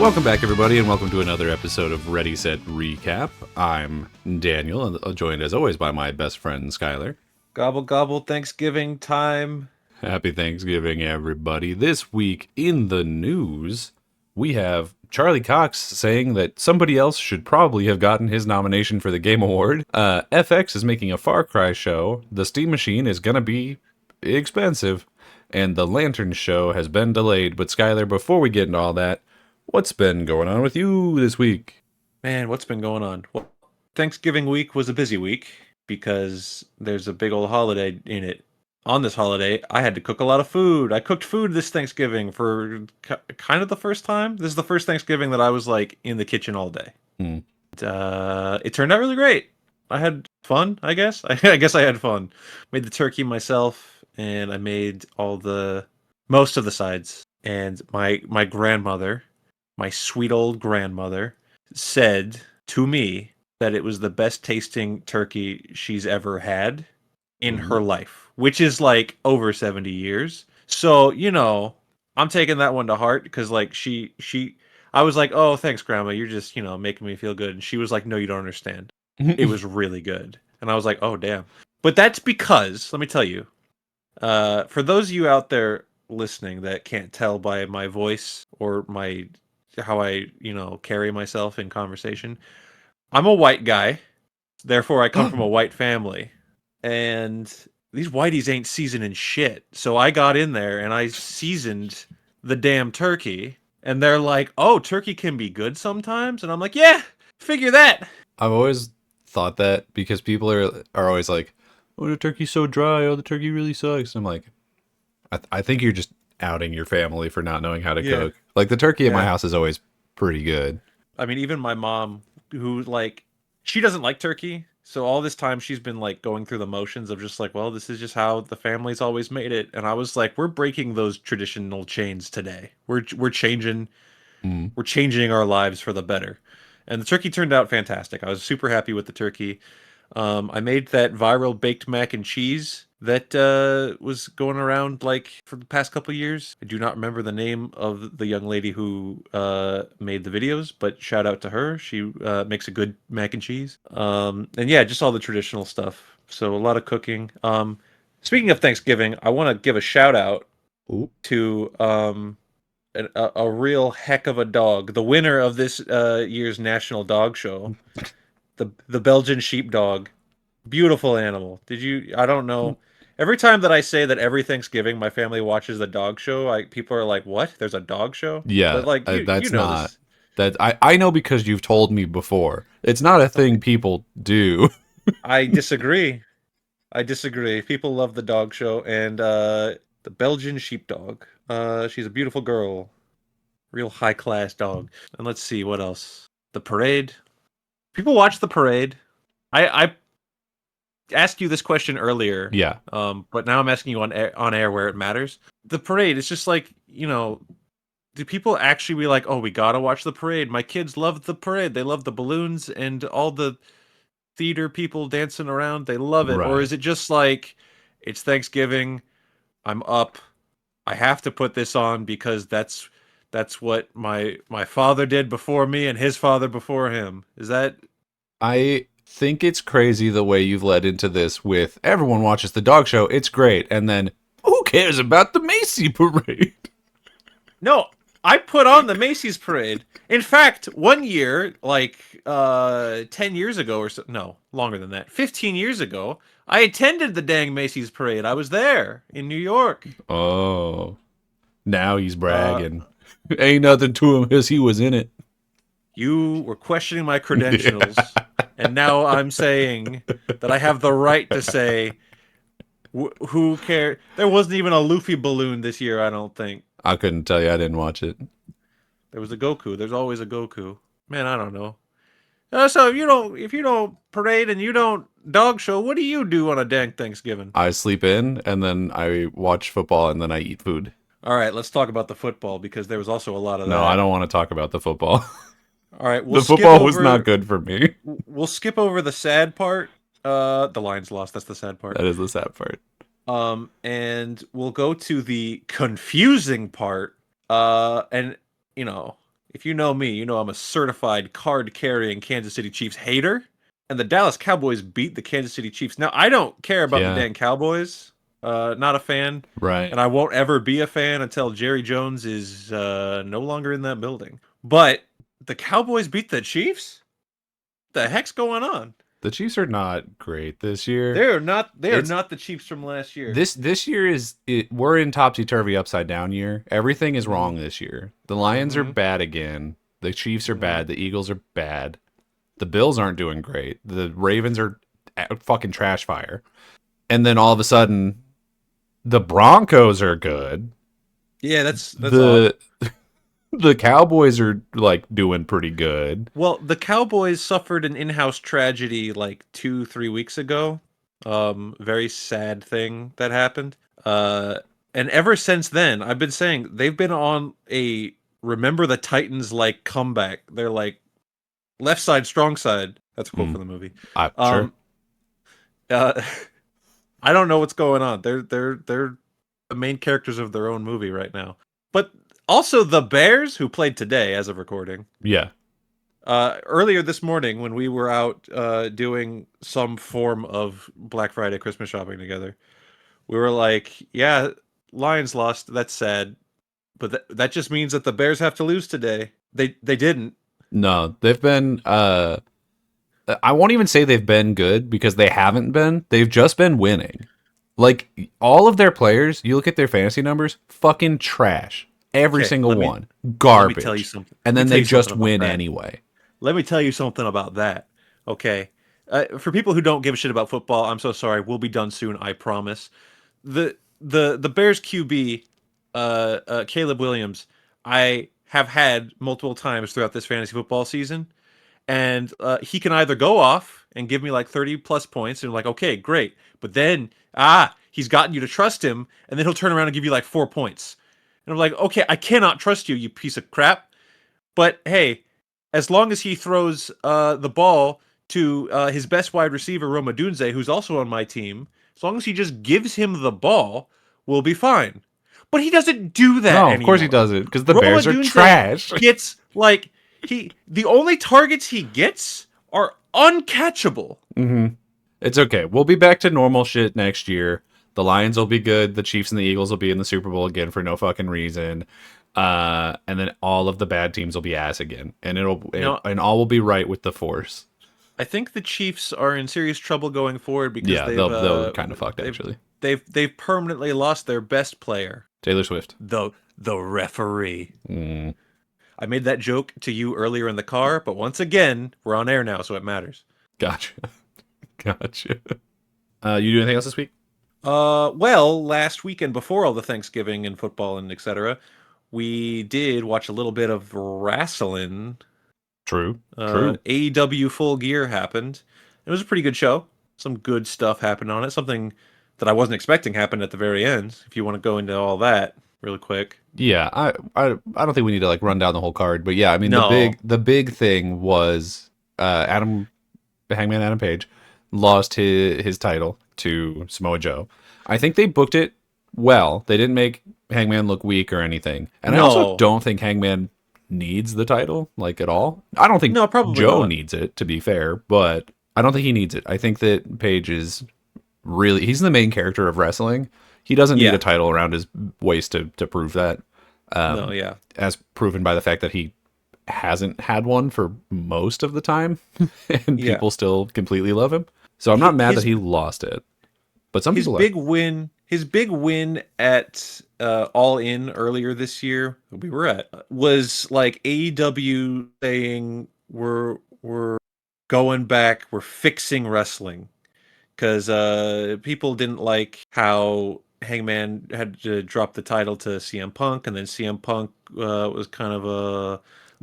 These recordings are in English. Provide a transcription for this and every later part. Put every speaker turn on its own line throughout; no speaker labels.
Welcome back, everybody, and welcome to another episode of Ready, Set, Recap. I'm Daniel, and joined as always by my best friend, Skyler.
Gobble gobble Thanksgiving time.
Happy Thanksgiving, everybody. This week in the news, we have Charlie Cox saying that somebody else should probably have gotten his nomination for the Game Award. FX is making a Far Cry show. The Steam Machine is going to be expensive. And the Lantern show has been delayed. But Skyler, before we get into all that, what's been going on with you this week?
Man, what's been going on? Well, Thanksgiving week was a busy week because there's a big old holiday in it. On this holiday, I had to cook a lot of food. I cooked food this Thanksgiving for kind of the first time. This is the first Thanksgiving that I was like in the kitchen all day. It turned out really great. I had fun, I guess. I guess I had fun. Made the turkey myself, and I made most of the sides. And my grandmother, my sweet old grandmother, said to me that it was the best tasting turkey she's ever had in her life, which is like over 70 years. So, I'm taking that one to heart because like I was like, "Oh, thanks, Grandma. You're just, making me feel good." And she was like, "No, you don't understand. It was really good." And I was like, "Oh, damn." But that's because, let me tell you, for those of you out there listening that can't tell by my voice or how I, carry myself in conversation, I'm a white guy. Therefore, I come from a white family. And these whiteys ain't seasoning shit. So I got in there and I seasoned the damn turkey. And they're like, "Oh, turkey can be good sometimes?" And I'm like, "Yeah, figure that."
I've always thought that because people are always like, "Oh, the turkey's so dry. Oh, the turkey really sucks." I'm like, I think you're just outing your family for not knowing how to cook. Like, the turkey at my house is always pretty good.
I mean, even my mom, who, like, she doesn't like turkey. So all this time she's been, like, going through the motions of just like, well, this is just how the family's always made it. And I was like, we're breaking those traditional chains today. We're changing we're changing our lives for the better. And the turkey turned out fantastic. I was super happy with the turkey. I made that viral baked mac and cheese that was going around like for the past couple of years. I do not remember the name of the young lady who made the videos, but shout out to her. She makes a good mac and cheese. And yeah, just all the traditional stuff. So a lot of cooking. Speaking of Thanksgiving, I want to give a shout out to a real heck of a dog, the winner of this year's National Dog Show, the Belgian sheepdog. Beautiful animal. I don't know. Every time that I say that every Thanksgiving my family watches the dog show, people are like, "What? There's a dog show?"
Yeah,
But like you
that's
know
not
this.
that I know because you've told me before. It's not a thing people do.
I disagree. I disagree. People love the dog show and the Belgian sheepdog. She's a beautiful girl. Real high class dog. And let's see what else. The parade. People watch the parade. I asked you this question earlier.
Yeah.
But now I'm asking you on air where it matters. The parade, it's just like, do people actually be like, "Oh, we gotta watch the parade. My kids love the parade. They love the balloons and all the theater people dancing around. They love it." Or
Right.
is it just like, it's Thanksgiving, I'm up, I have to put this on because that's what my father did before me and his father before him. Is that
I think it's crazy the way you've led into this with everyone watches the dog show. It's great. And then who cares about the Macy parade?
No, I put on the Macy's parade. In fact, one year, like 10 years ago or so, no, longer than that, 15 years ago, I attended the dang Macy's parade. I was there in New York.
Oh, now he's
Uh,
bragging. Ain't nothing to him because he was in it.
you were questioning my
Yeah.
credentials, and now I'm saying that I have the right to say, who cares? There wasn't even a Luffy balloon this year, I don't think.
I couldn't tell you. I didn't watch it.
There was a Goku. There's always a Goku. Man, I don't know. So if you don't parade and you don't dog show, what do you do on a dang Thanksgiving?
I sleep in and then I watch football and then I eat food.
All right, let's talk about the football because there was also a lot of
No, I
that.
don't want to talk about the football.
All right,
The football was not good for me.
we'll skip over the sad part. The Lions lost. That's the sad part.
That is the sad part.
And we'll go to the confusing part. And you know, if you know me, you know I'm a certified card-carrying Kansas City Chiefs hater, and the Dallas Cowboys beat the Kansas City Chiefs. Now, I don't care about the
Yeah,
dang Cowboys. Not a fan,
right.
and I won't ever be a fan until Jerry Jones is no longer in that building. But the Cowboys beat the Chiefs? The heck's going on?
The Chiefs are not great this year.
They're not. They are
It's
not the Chiefs from last year.
this year we're in topsy turvy upside down year. Everything is
Mm-hmm.
wrong this year. The Lions are
Mm-hmm.
bad again. The Chiefs are
Mm-hmm.
bad. The Eagles are bad. The Bills aren't doing great. The Ravens are fucking trash fire. And then all of a sudden, the Broncos are good.
Yeah, that's odd.
The the Cowboys are like doing pretty good.
Well, the Cowboys suffered an in-house tragedy like 2, 3 weeks ago. Very sad thing that happened. Uh, and ever since then, I've been saying they've been on a remember the Titans like comeback. They're like left side, strong side. That's a quote
Mm,
from the movie.
sure.
Um, uh, I don't know what's going on. They're the main characters of their own movie right now. But also the Bears, who played today as of recording.
Yeah.
Earlier this morning, when we were out doing some form of Black Friday Christmas shopping together, we were like, "Yeah, Lions lost. That's sad, but that just means that the Bears have to lose today." They didn't.
No, they've been I won't even say they've been good because they haven't been. They've just been winning. Like all of their players, you look at their fantasy numbers, fucking trash. Every
Okay,
single one.
let me tell you
Garbage.
something.
And
Let me
then
tell
they
you something
just
about
win
that.
anyway.
Let me tell you something about that. Okay, for people who don't give a shit about football, I'm so sorry. We'll be done soon. I promise. The Bears QB, Caleb Williams, I have had multiple times throughout this fantasy football season, and he can either go off and give me like 30 plus points, and like, okay, great, but then he's gotten you to trust him, and then he'll turn around and give you like 4 points, and I'm like, okay, I cannot trust you, you piece of crap. But hey, as long as he throws the ball to his best wide receiver, Roma Dunze, who's also on my team, as long as he just gives him the ball, we'll be fine. But he doesn't do that
No, of course he
anymore.
doesn't, because the
Roma
Bears are
Dunze
trash.
gets like the only targets he gets are uncatchable.
hmm It's okay. We'll be back to normal shit next year. The Lions will be good. The Chiefs and the Eagles will be in the Super Bowl again for no fucking reason. And then all of the bad teams will be ass again, and
No,
and all will be right with the Force.
I think the Chiefs are in serious trouble going forward because
Yeah, they'll kind of fucked
they've
actually.
they've permanently lost their best player,
Taylor Swift.
the referee.
Mm,
I made that joke to you earlier in the car, but once again, we're on air now, so it matters.
gotcha, gotcha. You do anything else this week?
Well, last weekend before all the Thanksgiving and football and etc., we did watch a little bit of wrestling.
True, true.
AEW Full Gear happened. It was a pretty good show. Some good stuff happened on it. Something that I wasn't expecting happened at the very end. If you want to go into all that really quick.
Yeah, I don't think we need to like run down the whole card, but yeah, I mean
No.
the big thing was Hangman Adam Page lost his title to Samoa Joe. I think they booked it well. They didn't make Hangman look weak or anything. And I also
No.
don't think Hangman needs the title like at all. I don't think
No, probably
Joe
not.
needs it, to be fair, but I don't think he needs it. I think that Page is really he's the main character of wrestling. He doesn't need
Yeah.
a title around his waist to prove that.
No, yeah.
As proven by the fact that he hasn't had one for most of the time and
Yeah.
people still completely love him. So I'm not mad that
His
he lost it. But some
his
people
big win his big win at All In earlier this year we were at was like AEW saying we're going back, we're fixing wrestling because people didn't like how Hangman had to drop the title to CM Punk, and then CM Punk was kind of a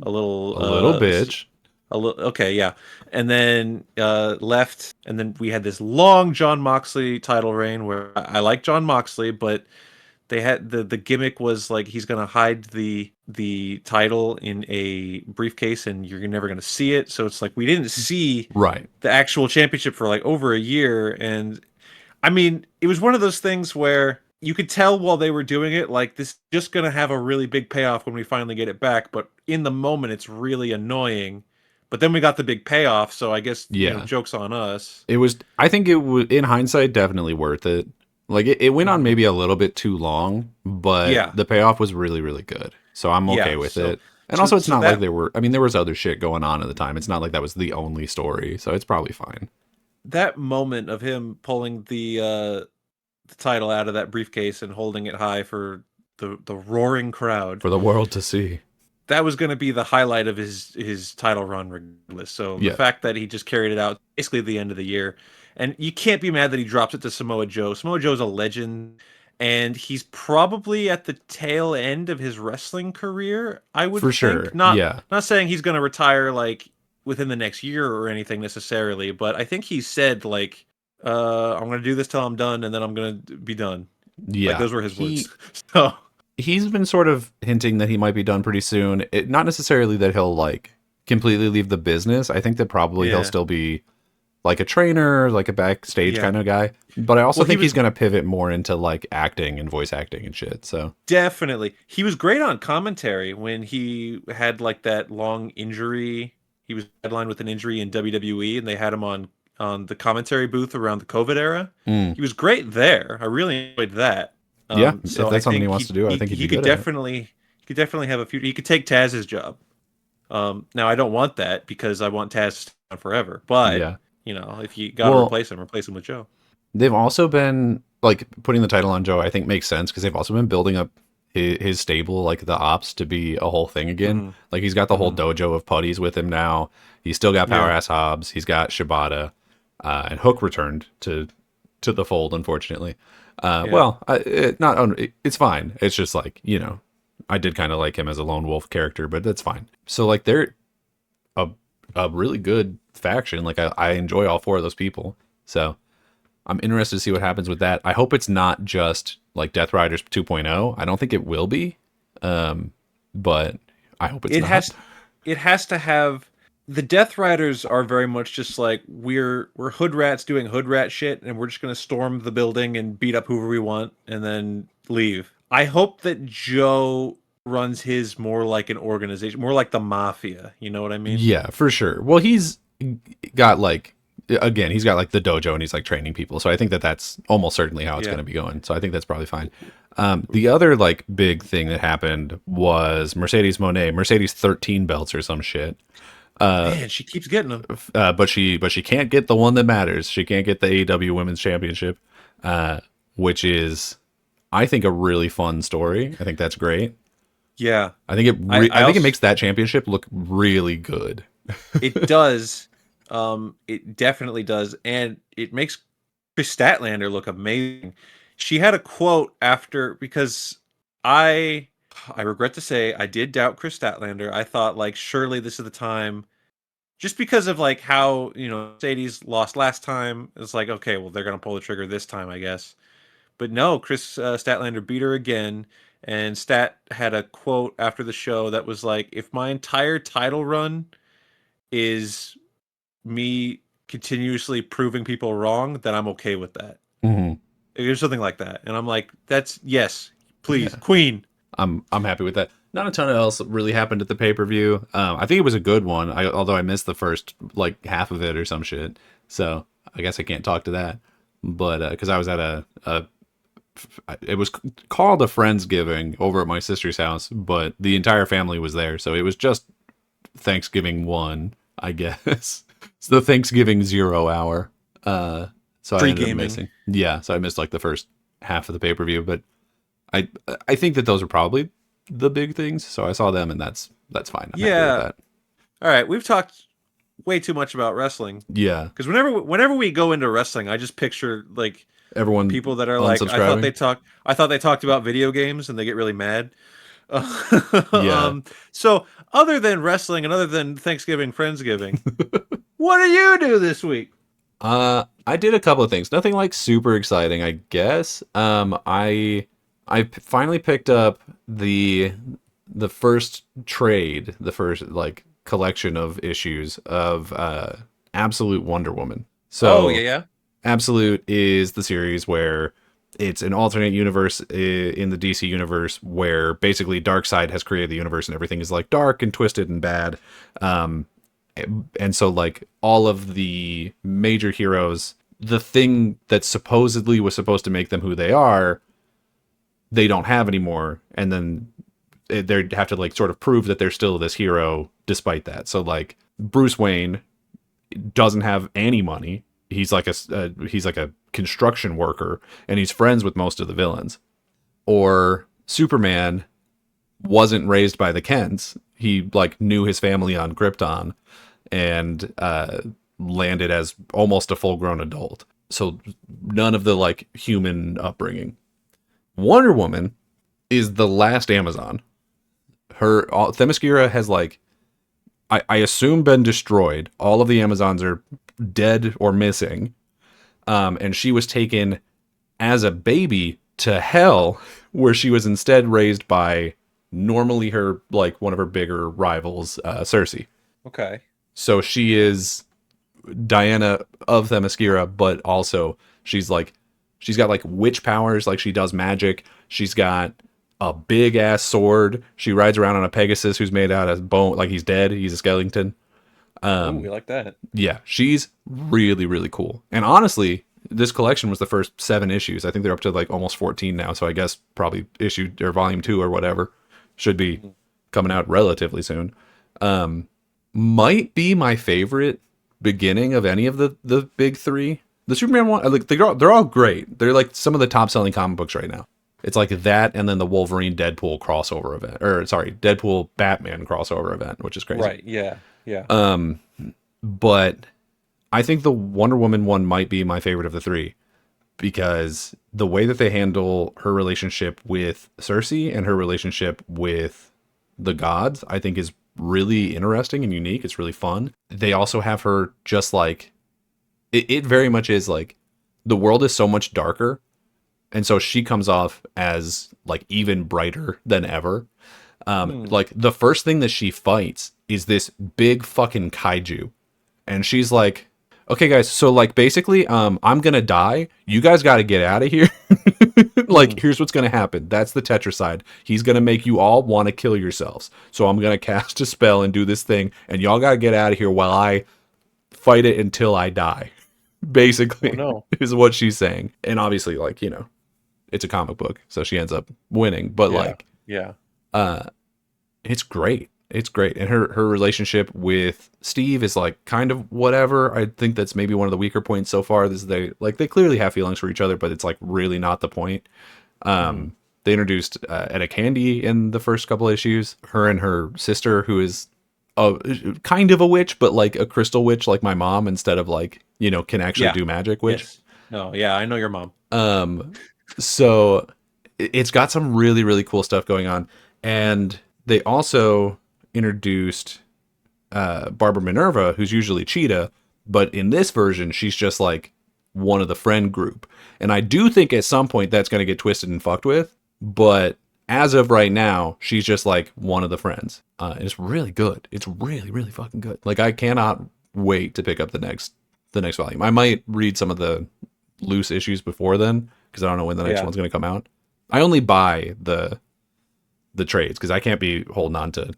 little
a little bitch.
a little okay, yeah, and then left, and then we had this long John Moxley title reign where I like John Moxley, but they had the gimmick was like he's gonna hide the title in a briefcase and you're never gonna see it. So it's like we didn't see
Right.
the actual championship for like over a year, and I mean it was one of those things where you could tell while they were doing it, like, this is just gonna have a really big payoff when we finally get it back, but in the moment, it's really annoying. But then we got the big payoff, so I guess,
Yeah.
joke's on us.
It was, I think it was, in hindsight, definitely worth it. Like, it went on
Mhm.
maybe a little bit too long, but
Yeah,
the payoff was really, really good. So I'm okay
yeah.
with
So,
it. And
so,
also, it's
so
not like
that
there were, I mean, there was other shit going on at the time. It's not like that was the only story. So it's probably fine
that moment of him pulling the title out of that briefcase and holding it high for the roaring crowd,
for the world to see.
that was going to be the highlight of his title run regardless. So the
Yeah,
fact that he just carried it out basically the end of the year, and you can't be mad that he drops it to Samoa Joe. Samoa Joe's a legend, and he's probably at the tail end of his wrestling career, I would
for
think.
sure.
Not
Yeah.
not saying he's going to retire like within the next year or anything necessarily, but I think he said like, I'm going to do this till I'm done, and then I'm going to be done. Like
Yeah.
those were his words. So
He's been sort of hinting that he might be done pretty soon. Not necessarily that he'll like completely leave the business. I think that probably he'll
yeah,
still be like a trainer, like a backstage
yeah.
kind of guy. But I also
Well, he
think he's
was
going to pivot more into like acting and voice acting and shit. So
definitely. He was great on commentary when he had like that long injury. He was headlined with an injury in WWE, and they had him on the commentary booth around the COVID era.
mm,
He was great there. I really enjoyed that.
yeah, if
So I
that's something he
think
wants to do, I think he'd
he
be
could
good at it.
definitely have a future. He could take Taz's job. Now I don't want that because I want Taz to stay on forever. But
Yeah.
if you got to
Well,
replace him with Joe.
they've also been like putting the title on Joe. I think makes sense because they've also been building up his stable, like the ops, to be a whole thing again.
Hmm.
Like he's got the whole
Hmm.
dojo of putties with him now. He's still got
Yeah.
Powerhouse Hobbs. He's got Shibata, and Hook returned to the fold, unfortunately.
Yeah.
It's fine. It's just like I did kind of like him as a lone wolf character, but that's fine. So like they're a a really good faction. Like I enjoy all four of those people. So I'm interested to see what happens with that. I hope it's not just like Death Riders 2.0. I don't think it will be, but I hope it's
It
not.
has to have the Death Riders are very much just like we're hood rats doing hood rat shit, and we're just gonna storm the building and beat up whoever we want and then leave. I hope that Joe runs his more like an organization, more like the mafia. You know what I mean?
Yeah, for sure. Well, he's got like again, he's got like the dojo and he's like training people. So I think that that's almost certainly how it's going
Yeah.
to be going. So I think that's probably fine. The other like big thing that happened was Mercedes 13 belts or some shit.
Man, she keeps getting them.
But she can't get the one that matters. She can't get the AEW Women's Championship, which is I think a really fun story. I think that's great.
Yeah,
I think
I
I think it
also
makes that championship look really good.
it does. It definitely does, and it makes Chris Statlander look amazing. She had a quote after because I I regret to say I did doubt Chris Statlander. I thought like surely this is the time just because of like how, Mercedes lost last time. It's like okay, well they're going to pull the trigger this time, I guess. But no, Chris Statlander beat her again. And Stat had a quote after the show that was like, if my entire title run is me continuously proving people wrong, then I'm okay with that.
Hmm.
There's something like that, and I'm like, that's yes, please,
Yeah.
Queen.
I'm happy with that. Not a ton else really happened at the pay per view. I think it was a good one. Although I missed the first like half of it or some shit, so I guess I can't talk to that. But because I was at it was called a friendsgiving over at my sister's house, but the entire family was there, so it was just Thanksgiving one, I guess. It's the Thanksgiving 0 hour. So I
Free
ended up
gaming.
missing. Yeah, so I missed like the first half of the pay per view, but I I think that those are probably the big things. So I saw them, and that's fine. I'm happy with
Yeah.
that.
All right, we've talked way too much about wrestling
Yeah,
because whenever we go into wrestling, I just picture like
everyone
people that are like,
unsubscribing.
I thought they talked about video games, and they get really mad.
Yeah.
So other than wrestling and other than Thanksgiving, Friendsgiving, what do you do this week?
I did a couple of things. Nothing like super exciting, I guess. Finally picked up the first trade, the first like collection of issues of Absolute Wonder Woman.
Oh yeah,
So
yeah.
Absolute is the series where It's an alternate universe in the DC universe where basically Darkseid has created the universe and everything is like dark and twisted and bad. Um, and so like all of the major heroes, the thing that supposedly was supposed to make them who they are, they don't have anymore. And then they have to like sort of prove that they're still this hero despite that. So like Bruce Wayne doesn't have any money. He's like a construction worker, and he's friends with most of the villains. Or Superman wasn't raised by the Kents. He like knew his family on Krypton, and landed as almost a full-grown adult. So none of the like human upbringing. Wonder Woman is the last Amazon. Her Themyscira has like I assume been destroyed. All of the Amazons are dead or missing. And she was taken as a baby to hell, where she was instead raised by normally her, like one of her bigger rivals, Cersei.
Okay.
So she is Diana of Themyscira, but also she's got like witch powers, like she does magic. She's got a big ass sword. She rides around on a Pegasus who's made out of bone, like he's dead. He's a skeleton.
Ooh, we like that.
Yeah, she's really, really cool. And honestly, this collection was the first 7 issues. I think they're up to like almost 14 now. So I guess probably issue or volume 2 or whatever should be coming out relatively soon. Might be my favorite beginning of any of the big 3. The Superman one, like they're all great. They're like some of the top selling comic books right now. It's like that, and then the Wolverine Deadpool crossover event, or sorry, Deadpool Batman crossover event, which is crazy.
Right? Yeah. Yeah.
But I think the Wonder Woman one might be my favorite of the 3, because the way that they handle her relationship with Cersei and her relationship with the gods, I think is really interesting and unique. It's really fun. They also have her just like, it very much is like, the world is so much darker. And so she comes off as like even brighter than ever. Like the first thing that she fights is this big fucking kaiju. And she's like, okay guys, so like basically, I'm gonna die. You guys gotta get out of here. Like, here's what's gonna happen. That's the Tetracide. He's gonna make you all want to kill yourselves. So I'm gonna cast a spell and do this thing, and y'all gotta get out of here while I fight it until I die. Basically, is what she's saying. And obviously, like, you know, it's a comic book, so she ends up winning. But it's great. It's great. And her relationship with Steve is like kind of whatever. I think that's maybe one of the weaker points so far. This they clearly have feelings for each other, but it's like really not the point. They introduced Etta Candy in the first couple issues. Her and her sister, who is kind of a witch, but like a crystal witch, like my mom, instead of like, you know, can actually do magic witch.
Yes. No, yeah, I know your mom.
So it's got some really, really cool stuff going on. And they also introduced Barbara Minerva, who's usually Cheetah, but in this version, she's just like one of the friend group. And I do think at some point that's going to get twisted and fucked with, but as of right now, she's just like one of the friends. And it's really good. It's really, really fucking good. Like, I cannot wait to pick up the next volume. I might read some of the loose issues before then, because I don't know when the next one's going to come out. I only buy the trades because I can't be holding on to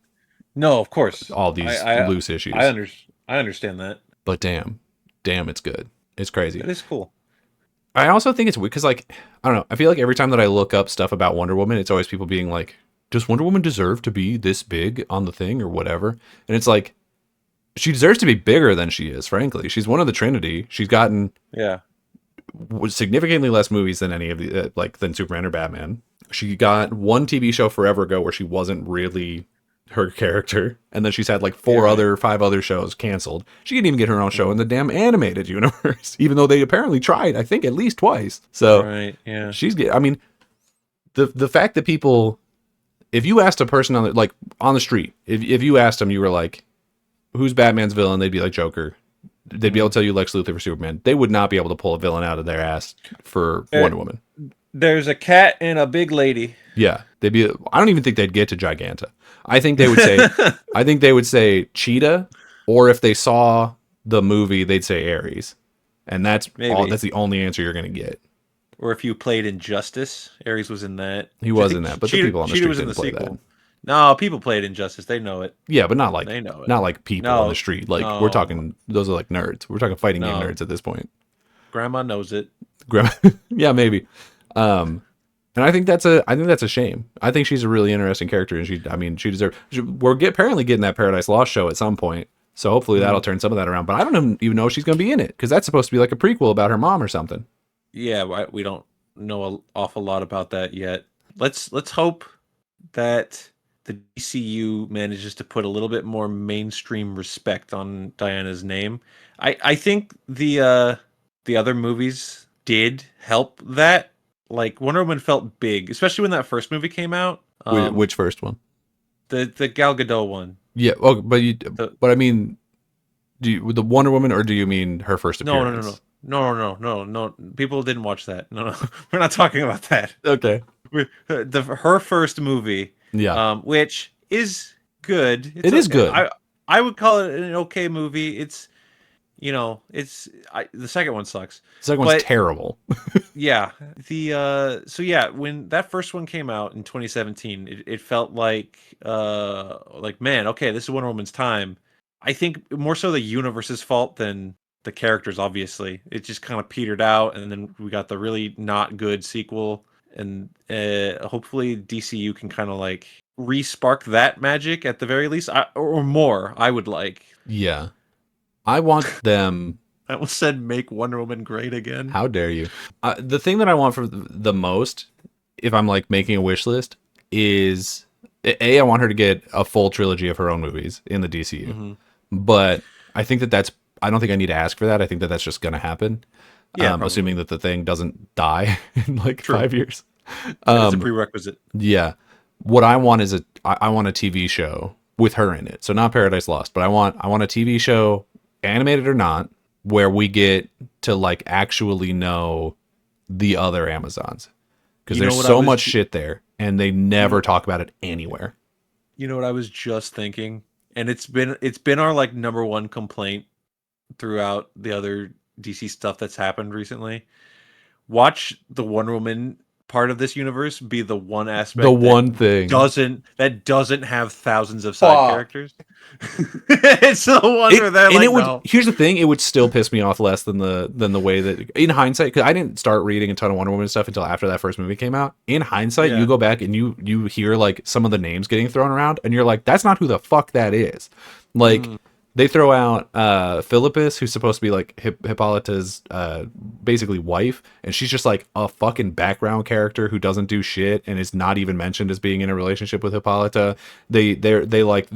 of course
all these loose issues.
I understand that.
But damn, it's good. It's crazy.
It is cool.
I also think it's weird because, like, I don't know. I feel like every time that I look up stuff about Wonder Woman, it's always people being like, does Wonder Woman deserve to be this big on the thing or whatever? And it's like, she deserves to be bigger than she is, frankly. She's one of the Trinity. She's gotten significantly less movies than any of the, than Superman or Batman. She got one TV show forever ago where she wasn't really her character, and then she's had like 5 other shows canceled. She didn't even get her own show in the damn animated universe, even though they apparently tried, I think, at least twice. So I mean, the fact that people, if you asked a person on the street, if you asked them, you were like, who's Batman's villain? They'd be like Joker. They'd be able to tell you Lex Luthor for Superman. They would not be able to pull a villain out of their ass for Wonder Woman.
There's a cat and a big lady.
Yeah, they'd be. I don't even think they'd get to Giganta. I think they would say. I think they would say Cheetah, or if they saw the movie, they'd say Ares, and that's all. That's the only answer you're gonna get.
or if you played Injustice, Ares was in that.
He
Which I
was
think
in that, but the people on the
Cheetah
street
was in
didn't
the
play
sequel.
that.
No, people played Injustice. They know it.
Yeah, but
They know it.
not like people on the
No,
street. Like we're
no,
talking, those are like nerds. We're talking fighting game
no.
nerds at this point.
Grandma knows it.
Yeah, maybe. And I think that's a shame. I think she's a really interesting character, and she deserves. Apparently getting that Paradise Lost show at some point, so hopefully that'll turn some of that around. But I don't even know if she's going to be in it because that's supposed to be like a prequel about her mom or something.
Yeah, we don't know an awful lot about that yet. Let's hope that the DCU manages to put a little bit more mainstream respect on Diana's name. I think the other movies did help that. Like Wonder Woman felt big, especially when that first movie came out.
Which first one?
The Gal Gadot one.
Yeah. Oh, but I mean, the Wonder Woman, or do you mean her first
No,
appearance?
no. People didn't watch that. No, we're not talking about that.
Okay.
Her first movie,
Yeah.
which is good.
It is good.
I would call it an okay movie. It's the second one sucks.
The second one's terrible.
Yeah, when that first one came out in 2017, it felt like man, okay, this is Wonder Woman's time. I think more so the universe's fault than the characters. Obviously, it just kind of petered out, and then we got the really not good sequel. And hopefully DCU can kind of like re-spark that magic at the very least, or more. I would like.
Yeah, I want them.
I almost said make Wonder Woman great again.
How dare you? The thing that I want for the most, if I'm like making a wish list, is I want her to get a full trilogy of her own movies in the DCU. Mm-hmm. But I think I don't think I need to ask for that. I think that's just going to happen. Yeah, assuming that the thing doesn't die in like 5 years.
It's a prerequisite.
Yeah. What I want is I want a TV show with her in it. So not Paradise Lost, but I want a TV show, animated or not, where we get to like actually know the other Amazons. Because there's so much shit there and they never talk about it anywhere.
You know what I was just thinking? And it's been our like number one complaint throughout the other DC stuff that's happened recently. Watch the Wonder Woman part of this universe be the one aspect,
one thing
that doesn't have thousands of side characters. It's the one where they're like, no.
Here's the thing: it would still piss me off less than the way that, in hindsight, because I didn't start reading a ton of Wonder Woman stuff until after that first movie came out. In hindsight, you go back and you hear like some of the names getting thrown around, and you're like, that's not who the fuck that is. Like. They throw out Philippus, who's supposed to be like Hippolyta's basically wife, and she's just like a fucking background character who doesn't do shit and is not even mentioned as being in a relationship with Hippolyta. They like,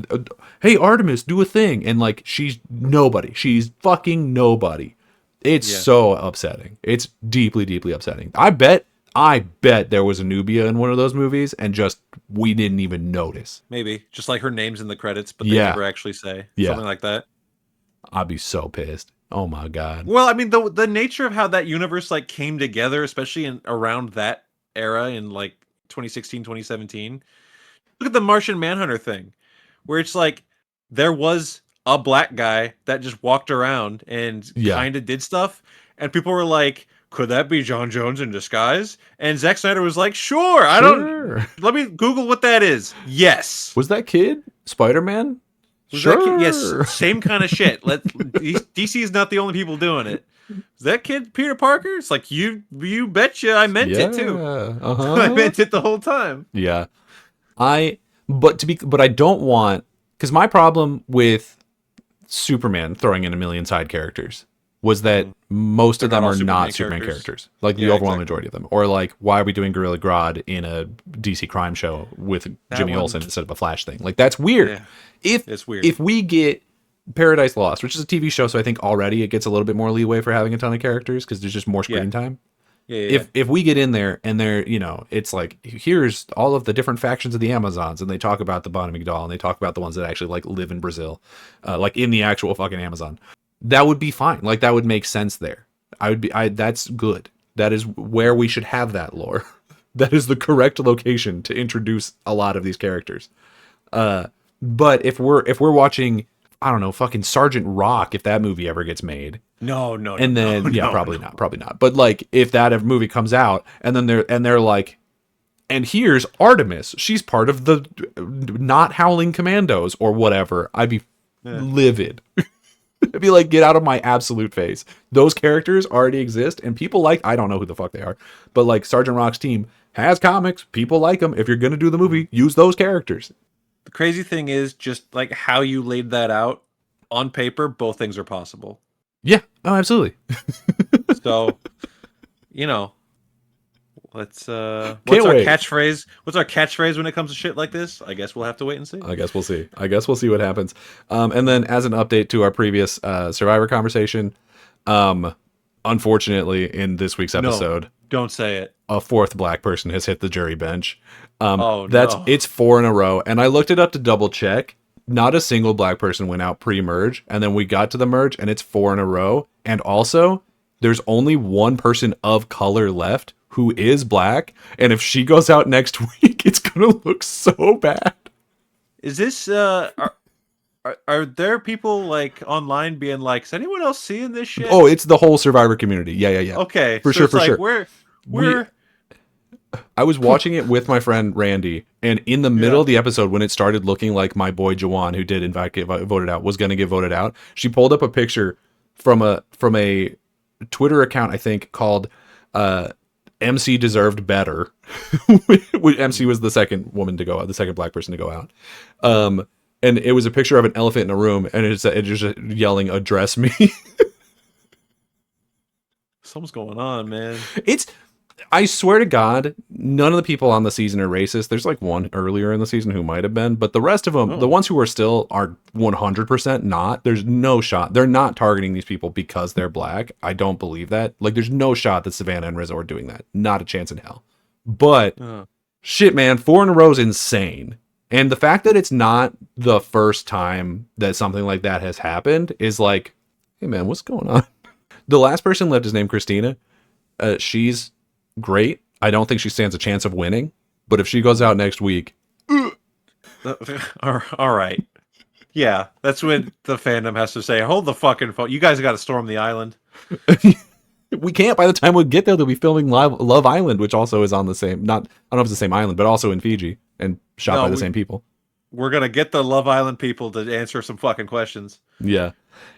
hey Artemis, do a thing, and like she's nobody. She's fucking nobody. It's so upsetting. It's deeply, deeply upsetting. I bet there was a Nubia in one of those movies, and just we didn't even notice.
Maybe just like her name's in the credits, but they never actually say something like that.
I'd be so pissed. Oh my god.
Well, I mean, the nature of how that universe like came together, especially in around that era in like 2016, 2017. Look at the Martian Manhunter thing, where it's like there was a black guy that just walked around and kind of did stuff, and people were like, could that be John Jones in disguise? And Zack Snyder was like, sure. Let me Google what that is. Yes.
Was that kid Spider-Man?
Sure. Yes. Same kind of shit. DC is not the only people doing it. Is that kid Peter Parker? It's like, you betcha. I meant it too. I meant it the whole time.
Yeah. But I don't want, because my problem with Superman throwing in a million side characters was that most of them are not Superman characters. Like the overwhelming majority of them. Or like, why are we doing Gorilla Grodd in a DC crime show with Jimmy Olsen instead of a Flash thing? Like, that's weird. Yeah.
It's weird.
If we get Paradise Lost, which is a TV show, so I think already it gets a little bit more leeway for having a ton of characters because there's just more screen time.
Yeah.
If we get in there and they're, it's like, here's all of the different factions of the Amazons, and they talk about the Bonnie McDowell, and they talk about the ones that actually like live in Brazil, like in the actual fucking Amazon. That would be fine. Like, that would make sense there. That's good. That is where we should have that lore. That is the correct location to introduce a lot of these characters. But if we're watching, I don't know, fucking Sergeant Rock, if that movie ever gets made, And then probably
no.
not. But like if that movie comes out and then they're like, and here's Artemis, she's part of the not Howling Commandos or whatever, I'd be livid. I'd be like, get out of my absolute face. Those characters already exist, and people like, I don't know who the fuck they are, but like Sergeant Rock's team has comics. People like them. If you're gonna do the movie, use those characters.
The crazy thing is just like how you laid that out on paper. Both things are possible.
Yeah. Oh, absolutely.
So, you know, let's
Can't
what's our
wait.
catchphrase? What's our catchphrase when it comes to shit like this? I guess we'll have to wait and see.
I guess we'll see what happens. And then as an update to our previous Survivor conversation, unfortunately in this week's episode,
Don't say it.
a fourth black person has hit the jury bench.
No.
It's 4 in a row, and I looked it up to double check. Not a single black person went out pre-merge, and then we got to the merge, and it's 4 in a row. And also, there's only one person of color left who is black, and if she goes out next week, it's gonna look so bad.
Is this are there people like online being like, is anyone else seeing this shit?
Oh, it's the whole Survivor community. Yeah.
Okay,
For
so
sure.
We're
I was watching it with my friend Randy, and in the middle of the episode, when it started looking like my boy Jawan, who did in fact get voted out, was going to get voted out, she pulled up a picture from a Twitter account, I think, called MC Deserved Better. MC was the second woman to go out, the second black person to go out. And it was a picture of an elephant in a room, and it's just yelling, "Address me."
something's going on, man.
I swear to God, none of the people on the season are racist. There's like one earlier in the season who might have been, but the rest of them, the ones who are still, are 100% not. There's no shot. They're not targeting these people because they're black. I don't believe that. Like, there's no shot that Savannah and Rizzo are doing that. Not a chance in hell. But, shit, man, 4 in a row is insane. And the fact that it's not the first time that something like that has happened is like, hey, man, what's going on? The last person left is named Christina. She's great. I don't think she stands a chance of winning, but if she goes out next week,
all right, yeah, that's when the fandom has to say, hold the fucking phone, you guys got to storm the island.
we can't. By the time we get there, they'll be filming Love Island, which also is on the same, not, I don't know if it's the same island, but also in Fiji and shot by the same people.
We're gonna get the Love Island people to answer some fucking questions.
Yeah,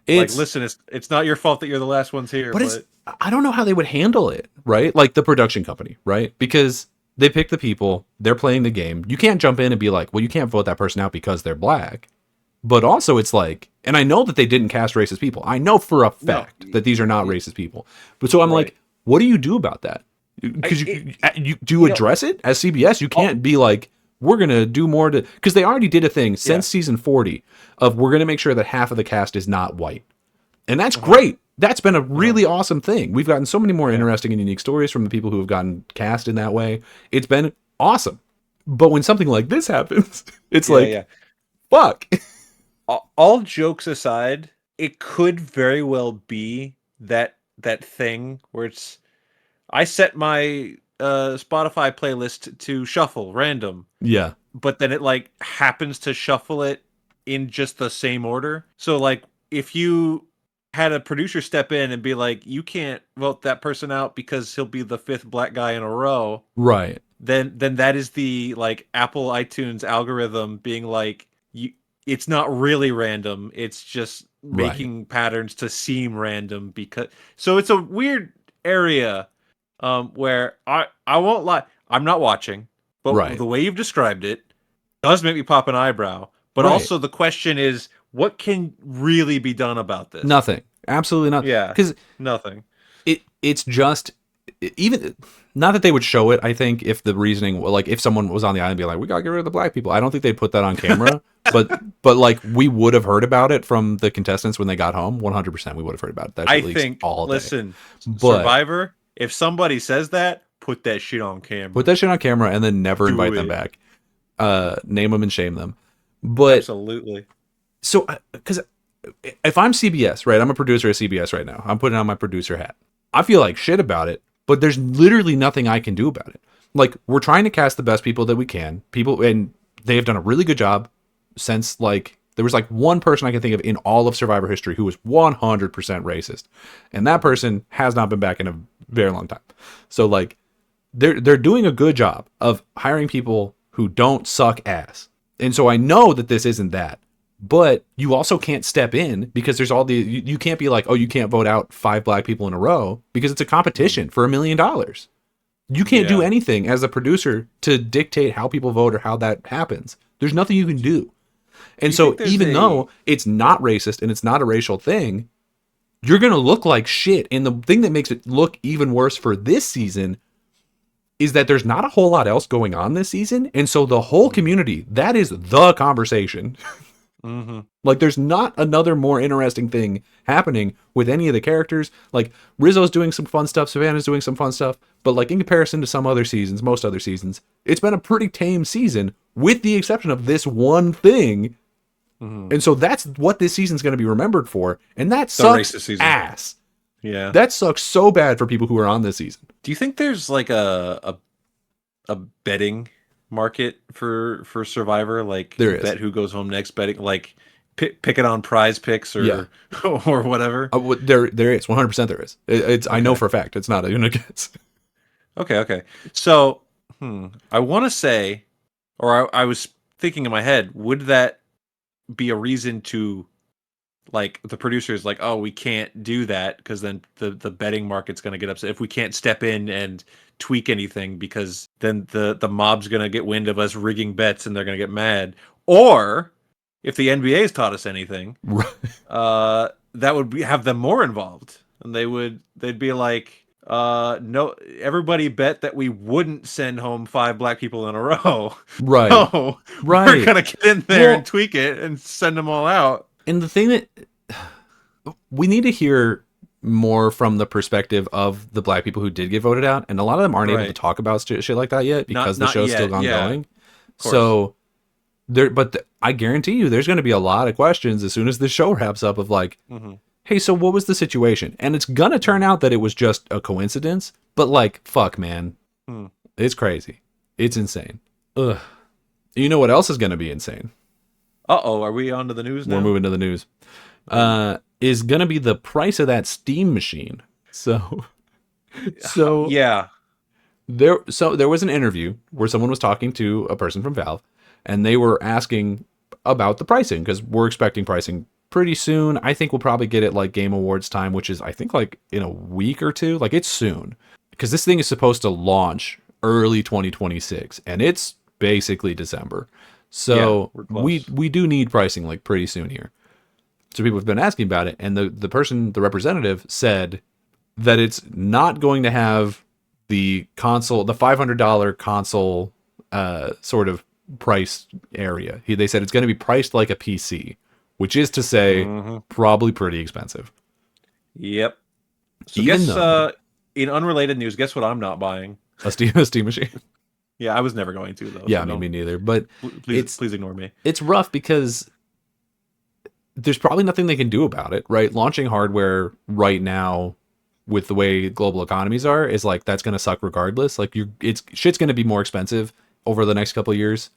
like, listen, it's not your fault that you're the last ones here, but
I don't know how they would handle it, right? Like the production company, right? Because they pick the people, they're playing the game. You can't jump in and be like, well, you can't vote that person out because they're black. But also it's like, and I know that they didn't cast racist people. I know for a fact that these are not racist people. But so I'm like, what do you do about that? Because you address it as CBS. You can't be like, we're going to do more to, because they already did a thing since season 40 of we're going to make sure that half of the cast is not white. And that's great. That's been a really awesome thing. We've gotten so many more interesting and unique stories from the people who have gotten cast in that way. It's been awesome. But when something like this happens, it's fuck.
All jokes aside, it could very well be that thing where it's, I set my Spotify playlist to shuffle random.
Yeah.
But then it like happens to shuffle it in just the same order. So like if you had a producer step in and be like, you can't vote that person out because he'll be the 5th black guy in a row.
Right.
Then that is the like Apple iTunes algorithm being like, it's not really random. It's just making patterns to seem random because, so it's a weird area where I won't lie, I'm not watching, but the way you've described it does make me pop an eyebrow. But also the question is, what can really be done about this?
Nothing. Absolutely nothing.
Yeah.
Because
nothing.
It's just, even, not that they would show it, I think, if the reasoning, like, if someone was on the island and be like, we gotta get rid of the black people. I don't think they'd put that on camera. but like, we would have heard about it from the contestants when they got home. 100% we would have heard about it. That's
I think, listen, Survivor, if somebody says that, put that shit on camera.
Put that shit on camera and then never invite them back. Name them and shame them. But
absolutely.
So, because if I'm CBS, right, I'm a producer at CBS right now. I'm putting on my producer hat. I feel like shit about it, but there's literally nothing I can do about it. Like, we're trying to cast the best people that we can. People, and they have done a really good job since, like, There was like one person I can think of in all of Survivor history who was 100% racist. And that person has not been back in a very long time. So like they're doing a good job of hiring people who don't suck ass. And so I know that this isn't that. But you also can't step in because there's all the you can't be like, oh, you can't vote out 5 black people in a row because it's a competition for $1 million. You can't do anything as a producer to dictate how people vote or how that happens. There's nothing you can do. And so even though it's not racist and it's not a racial thing, you're going to look like shit. And the thing that makes it look even worse for this season is that there's not a whole lot else going on this season. And so the whole community, that is the conversation. Mm-hmm. Like there's not another more interesting thing happening with any of the characters. Like Rizzo's doing some fun stuff, Savannah's doing some fun stuff, but like in comparison to some other seasons, most other seasons, it's been a pretty tame season with the exception of this one thing. Mm-hmm. And so that's what this season's going to be remembered for, and that sucks ass.
Yeah,
that sucks so bad for people who are on this season.
Do you think there's like a betting market for Survivor? Like
there is.
Bet who goes home next, betting like pick it on Prize Picks or or whatever.
There is 100%. There is. It's okay. I know for a fact. It's not even a guess.
Okay. So I want to say, or I was thinking in my head, would that be a reason to, like, the producers like, oh, we can't do that because then the betting market's going to get upset if we can't step in and tweak anything, because then the mob's going to get wind of us rigging bets and they're going to get mad. Or if the NBA's taught us anything, that would have them more involved, and they'd be like, no, everybody bet that we wouldn't send home 5 black people in a row.
Right.
No, we're gonna get in there and tweak it and send them all out.
And the thing that we need to hear more from the perspective of the black people who did get voted out, and a lot of them aren't able to talk about shit like that yet because the show's still ongoing. So I guarantee you, there's going to be a lot of questions as soon as the show wraps up of like. Mm-hmm. Hey, so what was the situation? And it's gonna turn out that it was just a coincidence, but like, fuck, man. It's crazy. It's insane. Ugh. You know what else is gonna be insane?
Uh-oh, are we on to the news now?
We're moving to the news. Is gonna be the price of that Steam machine. So
yeah.
There was an interview where someone was talking to a person from Valve, and they were asking about the pricing, because we're expecting pricing pretty soon. I think we'll probably get it like Game Awards time, which is I think like in a week or two. Like it's soon, because this thing is supposed to launch early 2026, and it's basically December. So we do need pricing like pretty soon here. So people have been asking about it, and the representative said that it's not going to have the console, the $500 console sort of price area. They said it's going to be priced like a PC. Which is to say, probably pretty expensive.
Yep. So in unrelated news, guess what I'm not buying?
A Steam machine.
Yeah, I was never going to, though.
Yeah, me neither. But
please ignore me.
It's rough because there's probably nothing they can do about it, right? Launching hardware right now with the way global economies are is like, that's going to suck regardless. Like shit's going to be more expensive over the next couple of years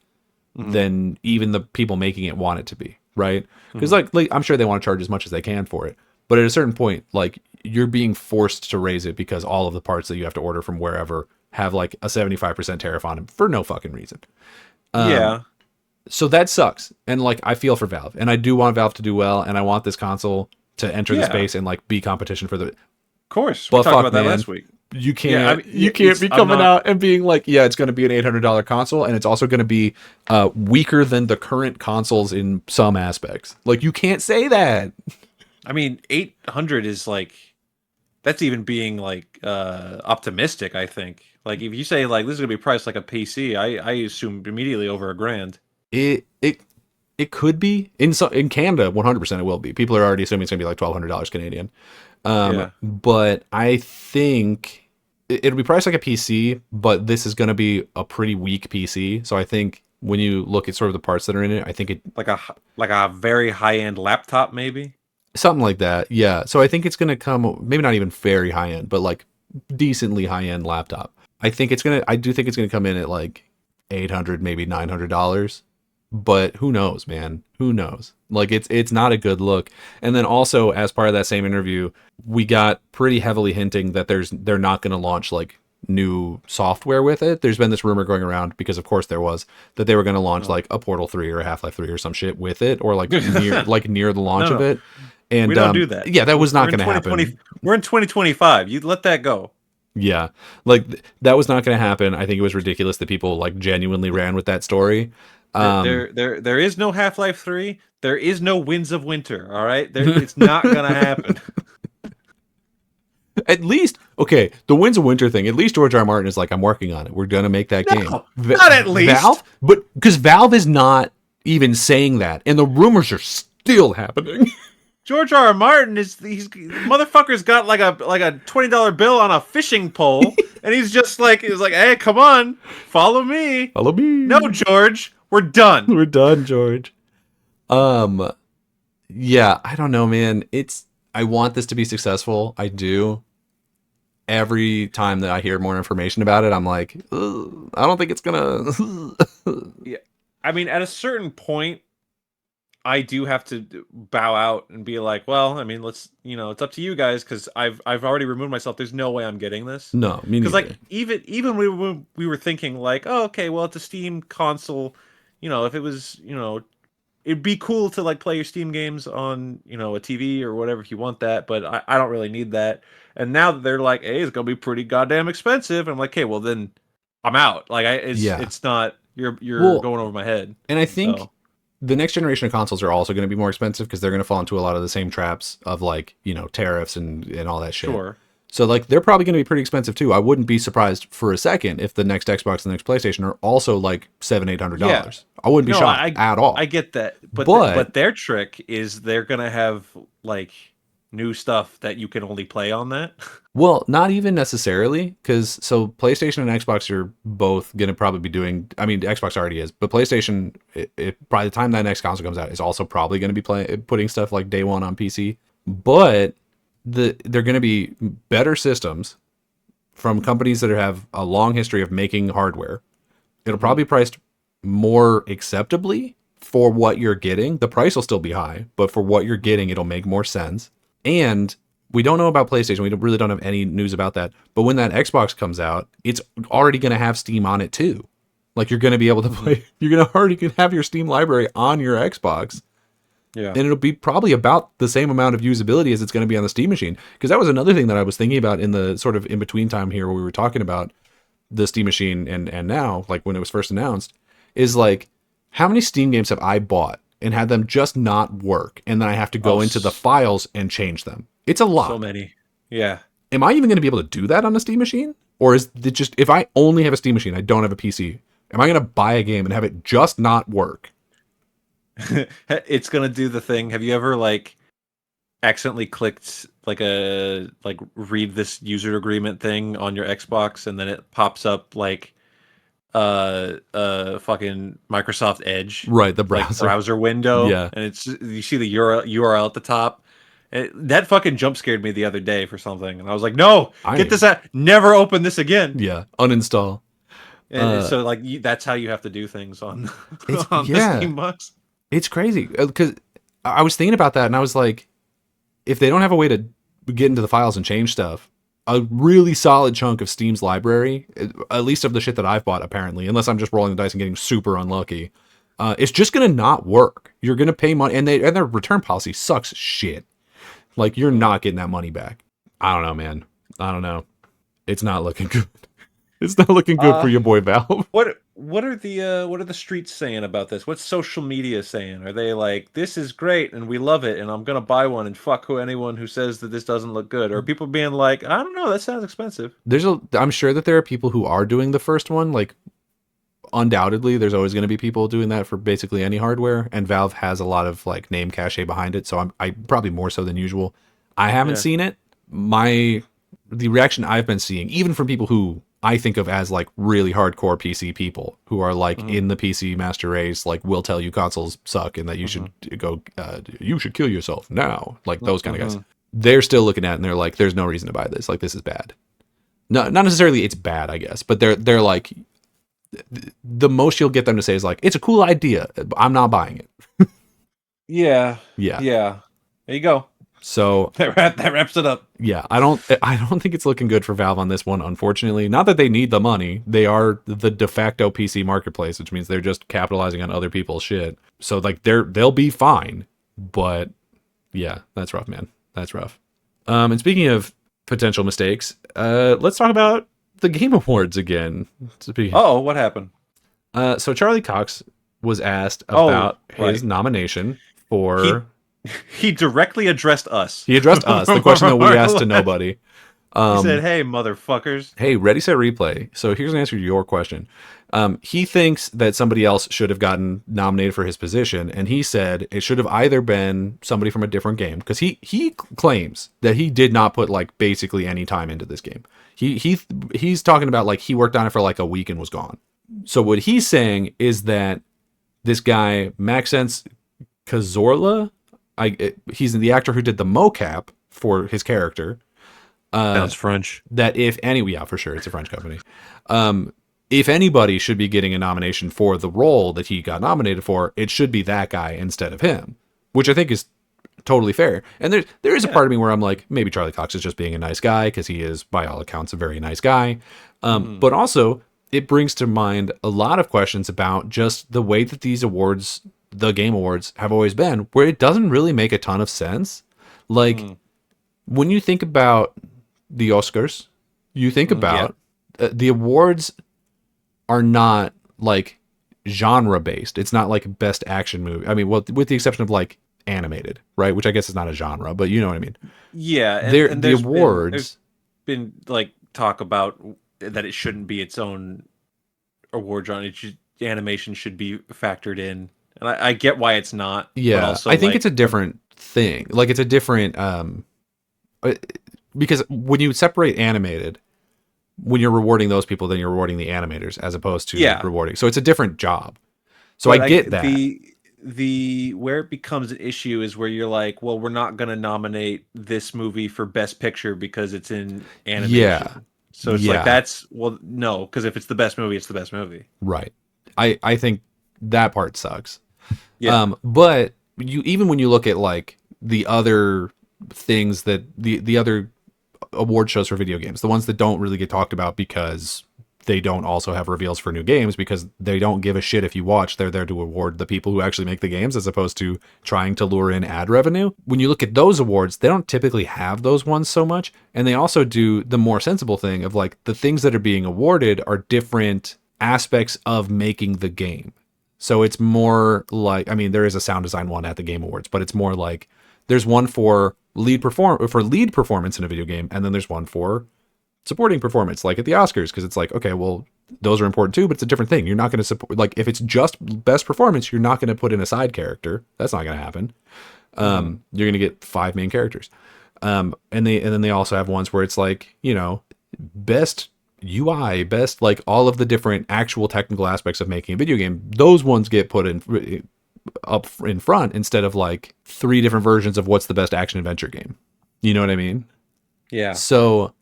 than even the people making it want it to be. Right? Because like I'm sure they want to charge as much as they can for it, but at a certain point, like you're being forced to raise it because all of the parts that you have to order from wherever have like a 75% tariff on them for no fucking reason. So that sucks, and like I feel for Valve, and I do want Valve to do well, and I want this console to enter the space and like be competition for the. Of
course, we talked about that last week.
You can't you can't be coming out and being like, yeah, it's going to be an $800 console, and it's also going to be weaker than the current consoles in some aspects. Like, you can't say that.
I mean, 800 is like, that's even being like optimistic, I think. Like, if you say like this is going to be priced like a PC, I assume immediately over $1,000.
It could be in Canada, 100% it will be. People are already assuming it's going to be like $1,200 Canadian. But I think it'll be priced like a PC, but this is going to be a pretty weak PC. So I think when you look at sort of the parts that are in it, I think it
like a very high end laptop, maybe
something like that. Yeah. So I think it's going to come, maybe not even very high end, but like decently high end laptop. I do think it's going to come in at like $800, maybe $900. but who knows, man? Who knows? Like it's not a good look. And then also as part of that same interview, we got pretty heavily hinting that they're not going to launch like new software with it. There's been this rumor going around because of course there was that they were going to launch like a Portal 3 or a Half-Life 3 or some shit with it or like near the launch of it. And
we don't do that.
Yeah, that was not going to happen.
We're in 2025. You let that go.
Yeah, like that was not going to happen. I think it was ridiculous that people like genuinely ran with that story.
There is no Half-Life 3. There is no Winds of Winter. All right, it's not gonna happen.
At least, okay, the Winds of Winter thing. At least George R. R. Martin is like, I'm working on it. We're gonna make that game.
Not at least
Valve, but because Valve is not even saying that, and the rumors are still happening.
George R. R. Martin motherfucker's got like a $20 bill on a fishing pole, and he's like, hey, come on, follow me.
Follow me.
No, George, we're done.
We're done, George. Yeah, I don't know, man. I want this to be successful. I do. Every time that I hear more information about it, I'm like, I don't think it's gonna.
Yeah, I mean, at a certain point, I do have to bow out and be like, well, I mean, let's, it's up to you guys because I've already removed myself. There's no way I'm getting this.
No, me neither.
Because like even when we were thinking like, oh, okay, well, it's a Steam console. If it was, it'd be cool to like play your Steam games on, a TV or whatever if you want that. But I don't really need that. And now that they're like, hey, it's gonna be pretty goddamn expensive. I'm like, okay, well then I'm out. Like it's not you're going over my head.
And I think the next generation of consoles are also going to be more expensive because they're going to fall into a lot of the same traps of like, tariffs and all that shit.
Sure.
So like they're probably going to be pretty expensive too. I wouldn't be surprised for a second if the next Xbox and the next PlayStation are also like $700-800.
Yeah.
I wouldn't be shocked at all.
I get that, but their trick is they're going to have like new stuff that you can only play on that.
Well, not even necessarily, because so PlayStation and Xbox are both going to probably be doing. I mean, Xbox already is, but PlayStation, by the time that next console comes out, is also probably going to be putting stuff like day one on PC. But they're going to be better systems from companies that have a long history of making hardware. It'll probably be priced more acceptably for what you're getting. The price will still be high, but for what you're getting, it'll make more sense. And we don't know about PlayStation. We really don't have any news about that. But when that Xbox comes out, it's already going to have Steam on it too. Like you're going to be able to play. You're going to already have your Steam library on your Xbox. Yeah. And it'll be probably about the same amount of usability as it's going to be on the Steam machine. Because that was another thing that I was thinking about in the sort of in between time here where we were talking about the Steam machine and now, like when it was first announced, is like how many Steam games have I bought and had them just not work, and then I have to go into the files and change them. It's a lot.
So many. Yeah.
Am I even going to be able to do that on a Steam machine? Or is it just, if I only have a Steam machine, I don't have a PC, am I going to buy a game and have it just not work?
It's going to do the thing. Have you ever like accidentally clicked like read this user agreement thing on your Xbox and then it pops up like fucking Microsoft Edge,
right? The browser,
like browser window,
yeah,
and you see the URL at the top. That fucking jump scared me the other day for something, and I was like, "No, get this out! Never open this again."
Yeah, uninstall.
And so, like, that's how you have to do things on the Steam box.
It's crazy because I was thinking about that, and I was like, if they don't have a way to get into the files and change stuff, a really solid chunk of Steam's library, at least of the shit that I've bought, apparently, unless I'm just rolling the dice and getting super unlucky, it's just gonna not work. You're gonna pay money, and their return policy sucks shit. Like you're not getting that money back. I don't know, man. I don't know. It's not looking good. It's not looking good for your boy Valve.
What are the streets saying about this? What's social media saying? Are they like, this is great and we love it and I'm gonna buy one and fuck anyone who says that this doesn't look good? Or are people being like, I don't know, that sounds expensive?
I'm sure that there are people who are doing the first one. Like undoubtedly, there's always going to be people doing that for basically any hardware, and Valve has a lot of like name cachet behind it. So I probably more so than usual. I haven't seen it. The reaction I've been seeing, even from people who I think of as like really hardcore PC people who are like in the PC master race, like will tell you consoles suck and that you should go, you should kill yourself now. Like those kind of guys. They're still looking at it and they're like, there's no reason to buy this. Like this is bad. No, not necessarily it's bad, I guess, but they're like, the most you'll get them to say is like, it's a cool idea. I'm not buying it.
Yeah.
Yeah.
Yeah. There you go.
So
That wraps it up.
yeah, I don't think it's looking good for Valve on this one, unfortunately. Not that they need the money. They are the de facto PC marketplace, which means they're just capitalizing on other people's shit. So like they'll be fine. But yeah, that's rough, man. That's rough. And speaking of potential mistakes, let's talk about the Game Awards again.
Oh, what happened?
So Charlie Cox was asked
Oh,
about his
right.
nomination
He
for.
he directly addressed us.
He addressed us, the question that we asked to nobody.
He said, "Hey, motherfuckers."
Hey, Ready Set Replay. So here's an answer to your question. He thinks that somebody else should have gotten nominated for his position, and he said it should have either been somebody from a different game, because he claims that he did not put like basically any time into this game. He's talking about like he worked on it for like a week and was gone. So what he's saying is that this guy Maxence Cazorla, he's the actor who did the mocap for his character.
Sounds French.
That if any, yeah, for sure, it's a French company. If anybody should be getting a nomination for the role that he got nominated for, it should be that guy instead of him, which I think is totally fair. And there is a part of me where I'm like, maybe Charlie Cox is just being a nice guy because he is, by all accounts, a very nice guy. But also, it brings to mind a lot of questions about just the way that these awards, the Game Awards, have always been, where it doesn't really make a ton of sense. Like, when you think about the Oscars, you think about the awards are not like genre based. It's not like best action movie. I mean, well, with the exception of like animated, right? Which I guess is not a genre, but you know what I mean.
Yeah, and
The
there's
awards.
been like talk about that it shouldn't be its own award genre. Animation should be factored in, and I get why it's not. But
Yeah,
also,
I think
like,
it's a different thing. Like it's a different because when you separate animated, when you're rewarding those people, then you're rewarding the animators as opposed to
Yeah.
rewarding. So it's a different job. So
but
I get that.
The where it becomes an issue is where you're like, well, we're not going to nominate this movie for Best Picture because it's in animation.
Yeah.
So it's
Yeah.
like that's no, because if it's the best movie, it's the best movie.
Right. I think that part sucks.
Yeah.
But even when you look at like the other things that the other award shows for video games, the ones that don't really get talked about because they don't also have reveals for new games, because they don't give a shit if you watch. They're there to award the people who actually make the games as opposed to trying to lure in ad revenue. When you look at those awards, they don't typically have those ones so much. And they also do the more sensible thing of like the things that are being awarded are different aspects of making the game. So it's more like, I mean, there is a sound design one at the Game Awards, but it's more like there's one for lead performance in a video game, and then there's one for supporting performance, like at the Oscars, because it's like, okay, well, those are important too, but it's a different thing. You're not going to support, like, if it's just best performance, you're not going to put in a side character. That's not going to happen. You're going to get 5 main characters. And then they also have ones where it's like, you know, best UI, best, like all of the different actual technical aspects of making a video game. Those ones get put in up in front instead of like 3 different versions of what's the best action adventure game. You know what I mean?
Yeah.
So,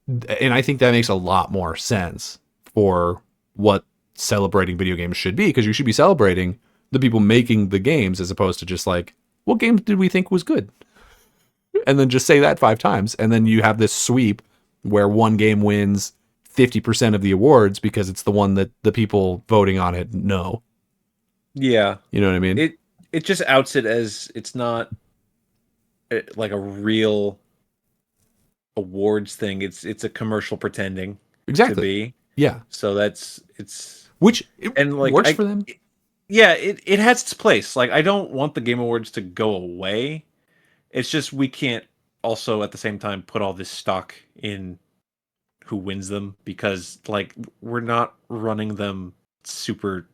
and I think that makes a lot more sense for what celebrating video games should be, because you should be celebrating the people making the games as opposed to just like, what game did we think was good? And then just say that 5 times. And then you have this sweep where one game wins 50% of the awards because it's the one that the people voting on it know.
Yeah.
You know what I mean?
It just outs it as it's not like a real awards thing. It's a commercial pretending
Exactly.
to be.
Yeah.
So it's
Which
and like
works for them.
Yeah, it has its place. Like, I don't want the Game Awards to go away. It's just we can't also at the same time put all this stock in who wins them, because like we're not running them super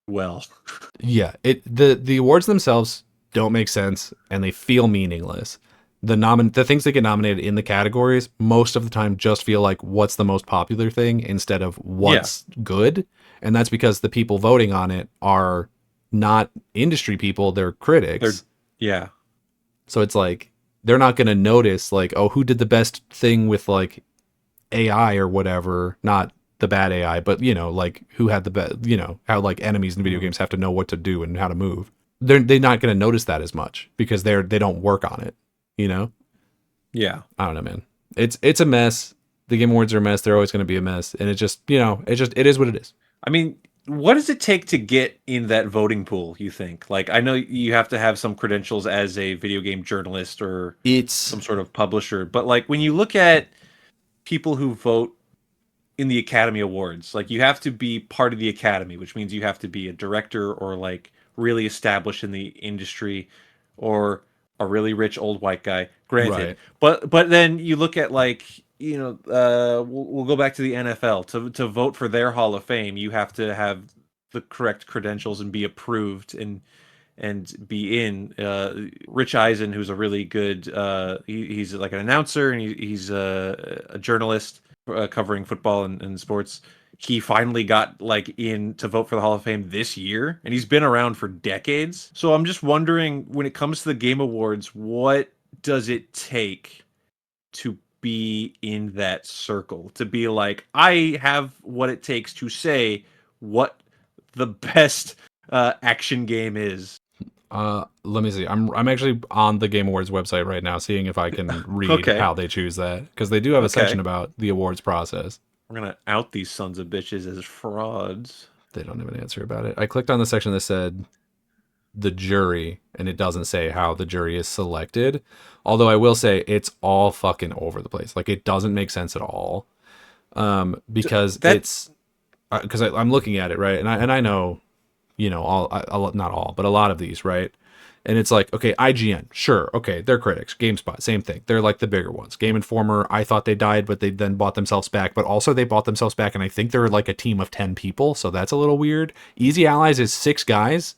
well.
Yeah, the awards themselves don't make sense and they feel meaningless. The things that get nominated in the categories most of the time just feel like what's the most popular thing instead of what's good, and that's because the people voting on it are not industry people, they're critics.
Yeah.
So it's like they're not going to notice like, oh, who did the best thing with like AI or whatever, not the bad AI, but like who had the bad, how like enemies in video
Mhm.
games have to know what to do and how to move. They're not going to notice that as much because they don't work on it. You know,
Yeah.
I don't know, man. It's a mess. The Game Awards are a mess. They're always going to be a mess, and it just it is what it is.
I mean, what does it take to get in that voting pool, you think? Like, I know you have to have some credentials as a video game journalist or
It's
some sort of publisher, but like when you look at people who vote in the Academy Awards, like you have to be part of the Academy, which means you have to be a director or like really established in the industry or a really rich old white guy. Granted,
right.
but then you look at like we'll go back to the NFL to vote for their Hall of Fame. You have to have the correct credentials and be approved and be in. Rich Eisen, who's a really good, he's like an announcer and he's a journalist covering football and sports. He finally got like in to vote for the Hall of Fame this year, and he's been around for decades. So I'm just wondering, when it comes to the Game Awards, what does it take to be in that circle? To be like, I have what it takes to say what the best action game is.
Let me see. I'm actually on the Game Awards website right now, seeing if I can read
Okay.
how they choose that because they do have a section
Okay.
about the awards process.
We're gonna out these sons of bitches as frauds.
They don't have an answer about it. I clicked on the section that said the jury, and it doesn't say how the jury is selected. Although I will say it's all fucking over the place. Like it doesn't make sense at all. Because
That
it's because I'm looking at it right, and I know, not all, but a lot of these, right? And it's like, okay, IGN, sure, okay, they're critics. GameSpot, same thing. They're like the bigger ones. Game Informer, I thought they died, but they then bought themselves back. But also they bought themselves back, and I think they're like a team of 10 people, so that's a little weird. Easy Allies is 6 guys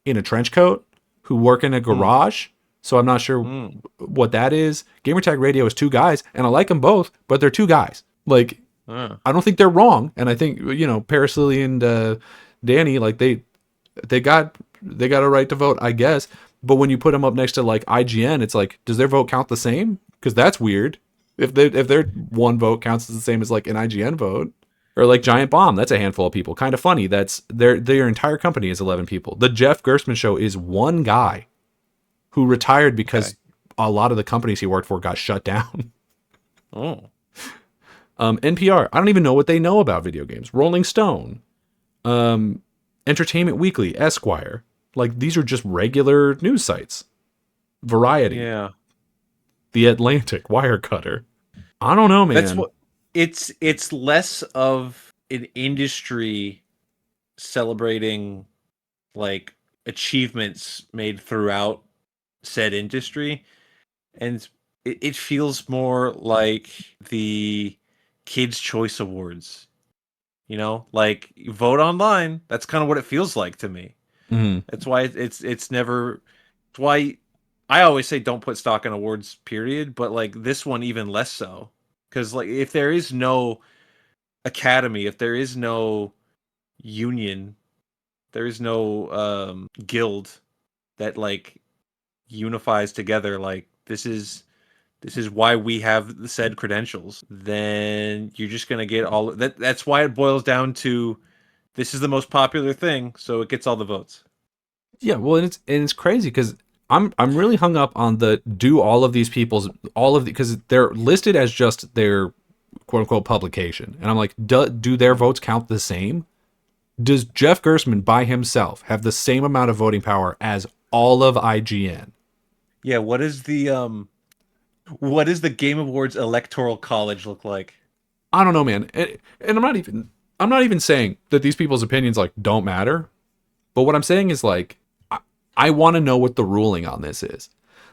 in a trench coat who work in a
mm,
garage. So I'm not sure
mm,
what that is. Gamertag Radio is 2 guys, and I like them both, but they're 2 guys. Like,
uh,
I don't think they're wrong, and I think Paris Lily and Danny, like they got a right to vote, I guess. But when you put them up next to like IGN, it's like, does their vote count the same? Because that's weird. If their one vote counts as the same as like an IGN vote, or like Giant Bomb, that's a handful of people. Kind of funny. That's their entire company is 11 people. The Jeff Gerstmann show is one guy who retired
okay.
because a lot of the companies he worked for got shut down.
Oh.
NPR, I don't even know what they know about video games. Rolling Stone, Entertainment Weekly, Esquire. Like these are just regular news sites. Variety,
Yeah.
The Atlantic, Wirecutter. I don't know,
That's
man.
what it's less of an industry celebrating like achievements made throughout said industry, and it feels more like the Kids Choice Awards. Like vote online. That's kind of what it feels like to me.
Mm,
That's why it's never. It's why I always say don't put stock in awards. Period. But like this one, even less so, because like if there is no academy, if there is no union, there is no guild that like unifies together. Like this is why we have the said credentials. Then you're just gonna get all that. That's why it boils down to this is the most popular thing, so it gets all the votes.
yeah, well, and it's crazy because I'm really hung up on the do all of these people's all of the because they're listed as just their quote unquote publication, and I'm like, do their votes count the same? Does Jeff Gerstmann by himself have the same amount of voting power as all of IGN?
Yeah, what does the Game Awards Electoral College look like?
I don't know, man. And I'm not even saying that these people's opinions like don't matter. But what I'm saying is like I want to know what the ruling on this is.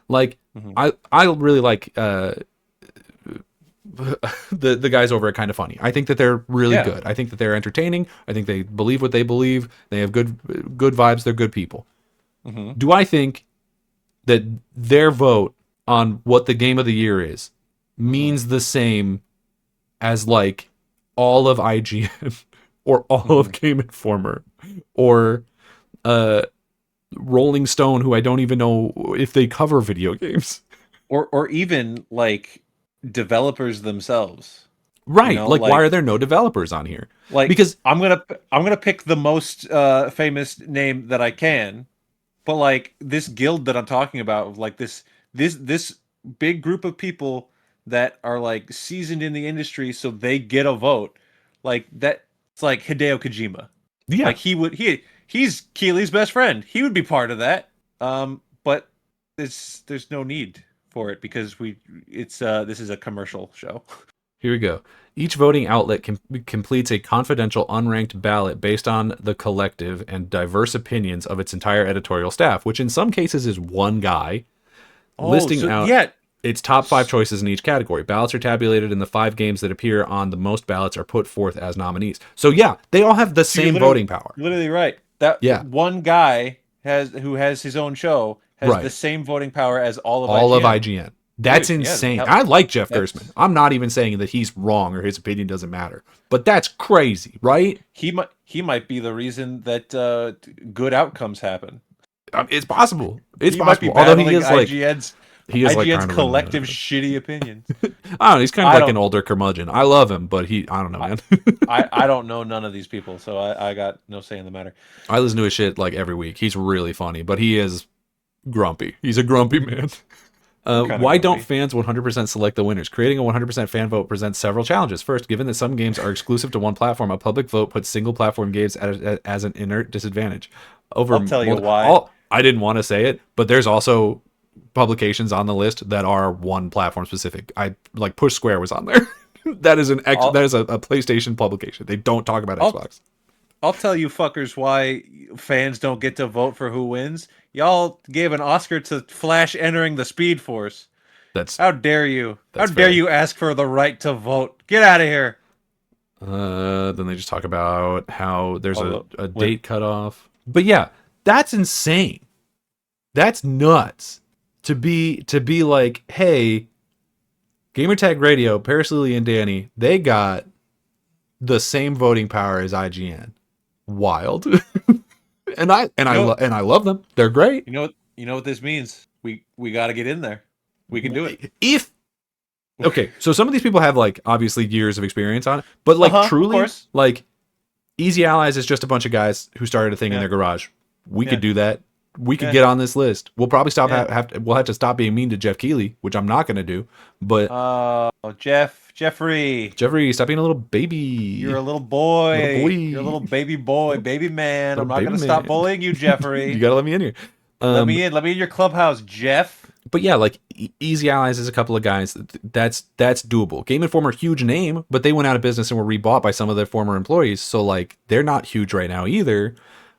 Like
Hmm.
I really like the guys over at Kind of Funny. I think that they're really
Yeah.
good. I think that they're entertaining. I think they believe what they believe. They have good vibes. They're good people.
Hmm.
Do I think that their vote on what the game of the year is
Hmm.
means the same as like all of IGN or all
Hmm.
of Game Informer or uh Rolling Stone, who I don't even know if they cover video games.
Or even like developers themselves.
Right. Like, why are there no developers on here?
like
Because
I'm gonna pick the most famous name that I can, but like this guild that I'm talking about, like this big group of people that are like seasoned in the industry, so they get a vote. Like that, it's like Hideo Kojima.
yeah,
Like he's Keely's best friend. He would be part of that. But there's no need for it because this is a commercial show.
here we go. Each voting outlet completes a confidential unranked ballot based on the collective and diverse opinions of its entire editorial staff, which in some cases is one guy
Oh,
listing
so
out
yeah.
its top 5 choices in each category. Ballots are tabulated, and the 5 games that appear on the most ballots are put forth as nominees. So yeah, they all have the
So you're
same voting power.
literally right. That
Yeah,
one guy who has his own show has the
right.
same voting power as all of
All of
IGN.
IGN. That's
Dude, yeah,
insane. I like Jeff Gerstmann.
that's
I'm not even saying that he's wrong or his opinion doesn't matter, but that's crazy, right?
he might be the reason that good outcomes happen.
It's possible. It's
He might be
possible. Although he
battling
is like
IGN's
kind of
collective shitty opinions.
I don't know. He's kind of
I
like an
don't
older curmudgeon. I love him, but I don't know,
I,
man.
I don't know none of these people, so I got no say in the matter.
I listen to his shit like every week. He's really funny, but he is grumpy. He's a grumpy man. Why don't fans 100% select the winners? Creating a 100% fan vote presents several challenges. First, given that some games are exclusive to one platform, a public vote puts single platform games as an inert disadvantage.
I'll tell you why.
I didn't want to say it, but there's also publications on the list that are one platform specific. I like Push Square was on there. That is a PlayStation publication. They don't talk about Xbox.
I'll tell you fuckers why fans don't get to vote for who wins. Y'all gave an Oscar to Flash entering the Speed Force. How dare you? How dare you ask for the right to vote? Get out of here.
Then they just talk about how there's a date cutoff. But yeah, that's insane. That's nuts. To be like, hey, Gamertag Radio, Paris Lily and Danny, they got the same voting power as IGN. Wild. and I love them. They're great.
You know what this means? We got to get in there. We can do it.
Okay, so some of these people have like obviously years of experience on it, but like truly, like Easy Allies is just a bunch of guys who started a thing in their garage. We could do that. We could get on this list. We'll probably we'll have to stop being mean to Jeff Keighley, which I'm not going to do. But Jeffrey, stop being a little baby.
You're a little boy. You're a little baby boy, baby man. I'm not going to stop bullying you, Jeffrey.
You got to let me in here.
Let me in your clubhouse, Jeff.
But yeah, like Easy Allies is a couple of guys. That's doable. Game Informer, huge name, but they went out of business and were rebought by some of their former employees. So like they're not huge right now either.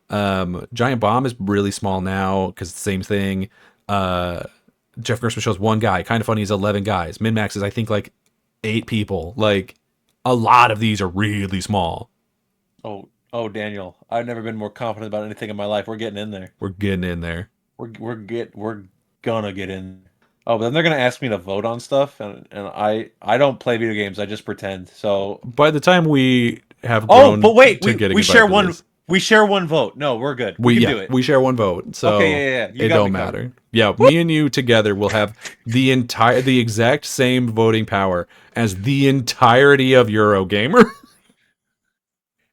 Giant Bomb is really small now because it's the same thing. Jeff Gerstmann shows one guy. Kind of Funny is 11 guys. MinMax is I think like 8 people. Like a lot of these are really small.
Oh, Daniel, I've never been more confident about anything in my life. We're getting in there.
We're getting in there.
We're gonna get in. Oh, but then they're gonna ask me to vote on stuff, and I don't play video games. I just pretend. So
by the time we have grown,
but wait, we share one. We share one vote. No, we're good. We can do it.
We share one vote. So
okay, yeah.
It don't matter. Yeah, me and you together will have the exact same voting power as the entirety of Eurogamer.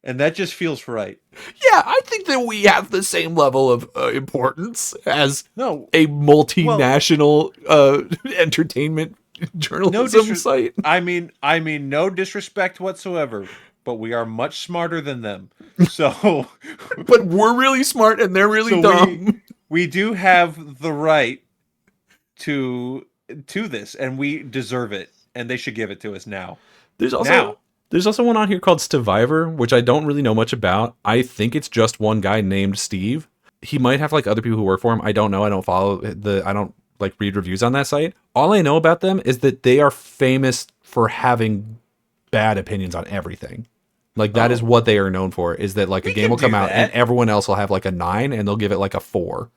And that just feels right.
Yeah, I think that we have the same level of importance as a multinational entertainment journalism site.
I mean, no disrespect whatsoever, but we are much smarter than them. So,
but we're really smart and they're really dumb.
We do have the right to this, and we deserve it, and they should give it to us now.
There's also one on here called Stevivor, which I don't really know much about. I think it's just one guy named Steve. He might have like other people who work for him. I don't know. I don't follow I don't like read reviews on that site. All I know about them is that they are famous for having bad opinions on everything. Like that is what they are known for, is that like a game will come out and everyone else will have like a 9 and they'll give it like a 4.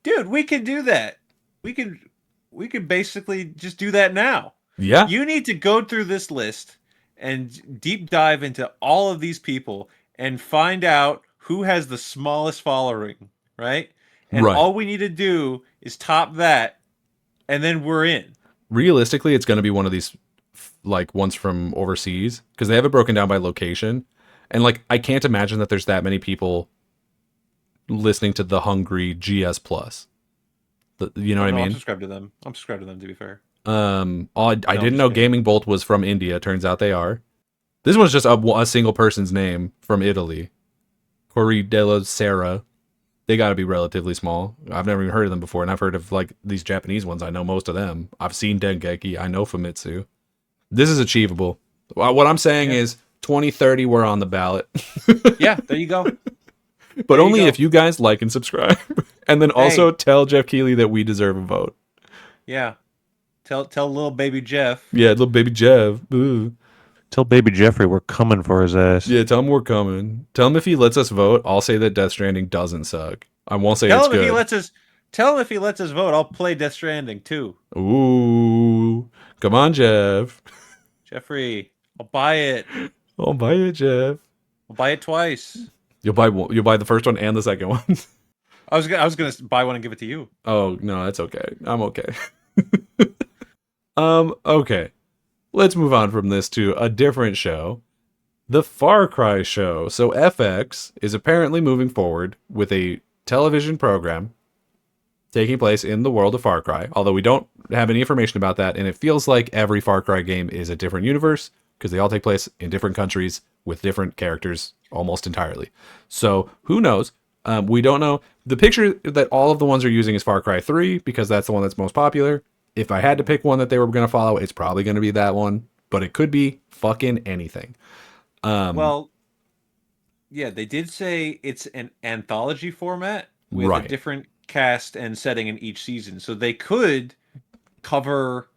Dude, we can do that. We could basically just do that now.
Yeah.
You need to go through this list and deep dive into all of these people and find out who has the smallest following, right? And all we need to do is top that, and then we're in.
Realistically, it's going to be one of these like ones from overseas because they have it broken down by location. And like I can't imagine that there's that many people listening to the Hungry GS Plus. You know
Oh
what I
no, I'm
mean?
subscribed to them. I'm subscribed to them, to be fair.
I
No, I'm
didn't
just
know
kidding.
Gaming Bolt was from India. Turns out they are. This one's just a single person's name from Italy. Corri della Sera. They got to be relatively small. I've never even heard of them before, and I've heard of like these Japanese ones. I know most of them. I've seen Dengeki. I know Famitsu. This is achievable. What I'm saying
Yeah.
is 2030 we're on the ballot.
Yeah, there you go.
But
There you
only if
go.
you guys like and subscribe. And then also
Hey,
tell Jeff Keighley that we deserve a vote.
yeah. Tell little baby Jeff.
Yeah, little baby Jeff. Ooh.
Tell baby Jeffrey we're coming for his ass.
Yeah, tell him we're coming. Tell him if he lets us vote, I'll say that Death Stranding doesn't suck. I won't say
Tell
it's
him if he
good.
lets us tell him if he lets us vote, I'll play Death Stranding too.
Ooh. Come on, Jeff.
Jeffrey, I'll buy it.
I'll buy it, Jeff.
I'll buy it twice.
You'll buy the first one and the second one.
I was gonna buy one and give it to you.
Oh, no, that's okay. I'm okay. Okay. Let's move on from this to a different show. The Far Cry show. So FX is apparently moving forward with a television program taking place in the world of Far Cry, although we don't have any information about that, and it feels like every Far Cry game is a different universe because they all take place in different countries with different characters almost entirely. So who knows? We don't know. The picture that all of the ones are using is Far Cry 3 because that's the one that's most popular. If I had to pick one that they were going to follow, it's probably going to be that one, but it could be fucking anything.
Well, yeah, they did say it's an anthology format with a
Right.
different cast and setting in each season. So they could cover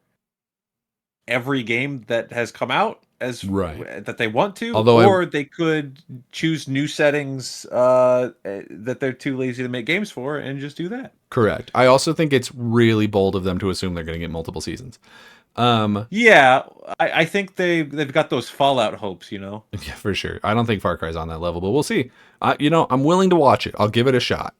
every game that has come out as
Right.
that they want to,
Although I
or they could choose new settings that they're too lazy to make games for and just do that.
correct. I also think it's really bold of them to assume they're going to get multiple seasons.
Yeah, I think they've got those Fallout hopes, you know.
Yeah, for sure. I don't think Far Cry's on that level, but we'll see. I'm willing to watch it. I'll give it a shot.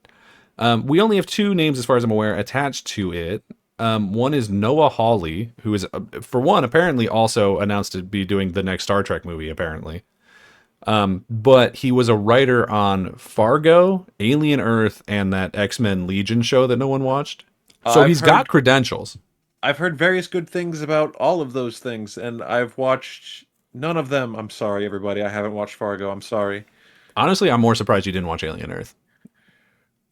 We only have two names, as far as I'm aware, attached to it. One is Noah Hawley, who is, for one, apparently also announced to be doing the next Star Trek movie, apparently. But he was a writer on Fargo, Alien Earth, and that X-Men Legion show that no one watched. So
I've
he's got
heard
credentials.
I've heard various good things about all of those things, and I've watched none of them. I'm sorry, everybody. I haven't watched Fargo. I'm sorry.
Honestly, I'm more surprised you didn't watch Alien Earth.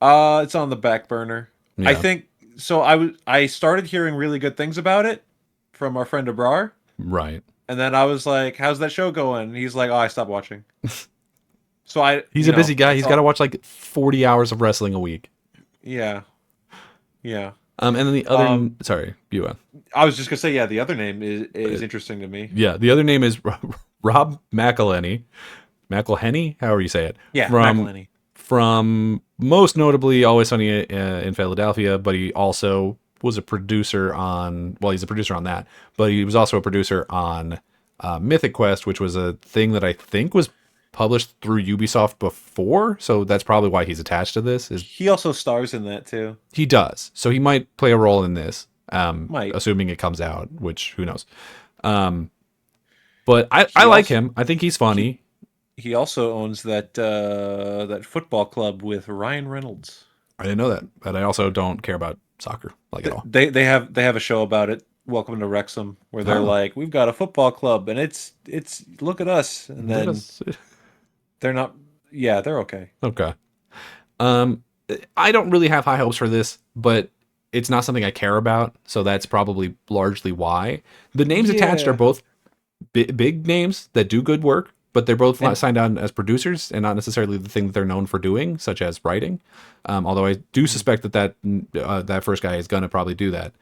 It's on the back burner. I
Yeah,
think so. I started hearing really good things about it from our friend Abrar,
right.
and then I was like, "How's that show going?" And he's like, "Oh, I stopped watching." So
He's a busy guy.
it's
He's got to
all.
watch like 40 hours of wrestling a week.
Yeah, yeah.
And then the other,
Um,
sorry, you.
I was just gonna say, yeah, the other name is interesting to me.
Yeah, the other name is Rob McElhenney. McElhenney, however you say it.
Yeah,
From
McElhenney.
from most notably Always Sunny in Philadelphia, but he also was a producer on. Well, he's a producer on that, but he was also a producer on Mythic Quest, which was a thing that I think was published through Ubisoft before. So that's probably why he's attached to this. Is
He also stars in that too.
he does. So he might play a role in this,
Might.
assuming it comes out, which who knows. Um, but I
He
like
also
him. I think he's
he
funny.
he also owns that football club with Ryan Reynolds.
I didn't know that, but I also don't care about soccer like at all.
They have a show about it. Welcome to Wrexham, where they're
Oh,
like, we've got a football club, and it's look at us, and
let
then
us.
they're not. Yeah, they're okay.
Okay. Um, I don't really have high hopes for this, but it's not something I care about, so that's probably largely why. The names attached are
Yeah,
both big names that do good work, but they're both
and
signed on as producers and not necessarily the thing that they're known for doing, such as writing. Although I do suspect that first guy is gonna probably do that.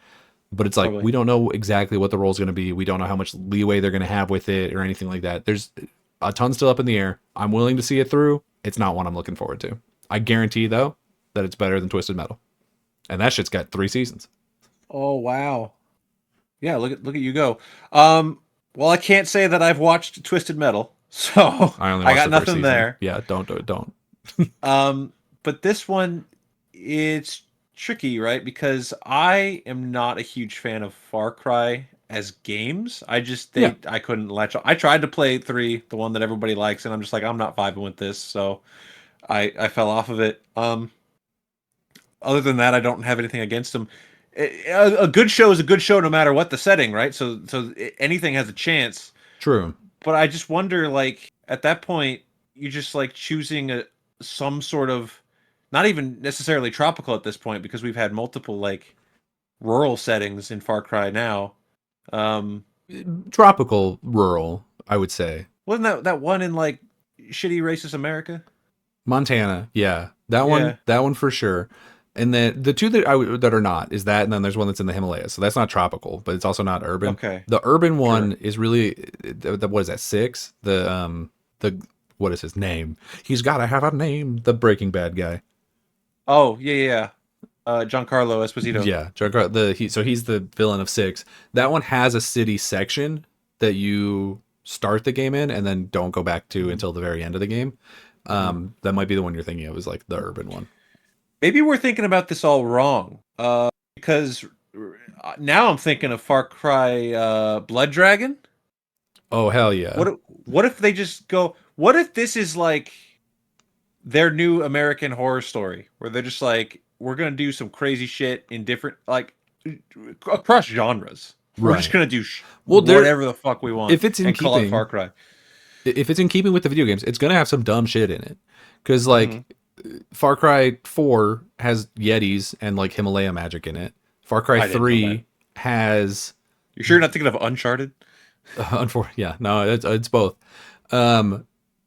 But it's like
probably
we don't know exactly what the role is going to be. We don't know how much leeway they're going to have with it or anything like that. There's a ton still up in the air. I'm willing to see it through. It's not one I'm looking forward to. I guarantee though that it's better than Twisted Metal, and that shit's got 3 seasons.
Oh wow. Yeah, look at you go. Well, I can't say that I've watched Twisted Metal, so
I only
I
watched
got
the first
nothing
season.
there.
Yeah, don't do it. Don't.
But this one, it's tricky, right? Because I am not a huge fan of Far Cry as games.
Yeah.
I couldn't latch on. I tried to play 3, the one that everybody likes, and I'm just like, I'm not vibing with this, so I fell off of it. Other than that, I don't have anything against them. A good show is a good show no matter what the setting, right? So anything has a chance.
True.
But I just wonder, like, at that point, you're just like choosing some sort of, not even necessarily tropical at this point, because we've had multiple like rural settings in Far Cry now.
Tropical, rural, I would say.
Wasn't that one in like shitty racist America?
Montana, yeah,
Yeah.
that one for sure. And then the two that are not is that, and then there's one that's in the Himalayas. So that's not tropical, but it's also not urban.
Okay.
The urban one
Sure.
is really what is that 6? The what is his name? He's got to have a name. The Breaking Bad guy.
Oh yeah. Giancarlo Esposito.
Yeah, so he's the villain of 6. That one has a city section that you start the game in and then don't go back to until the very end of the game. That might be the one you're thinking of, is like the urban one.
Maybe we're thinking about this all wrong. Because now I'm thinking of Far Cry Blood Dragon.
Oh hell yeah!
What if they just go? What if this is like their new American Horror Story, where they're just like, we're gonna do some crazy shit in different, like, across genres. We're just
Right.
gonna do
Well,
whatever the fuck we want.
if it's in
and call it
keeping-
Far Cry.
If it's in keeping with the video games, it's gonna have some dumb shit in it. Because like Far Cry 4 has Yetis and like Himalaya magic in it. Far
I
Cry
didn't know
3 has
You sure you're not thinking of Uncharted?
yeah, no, it's both.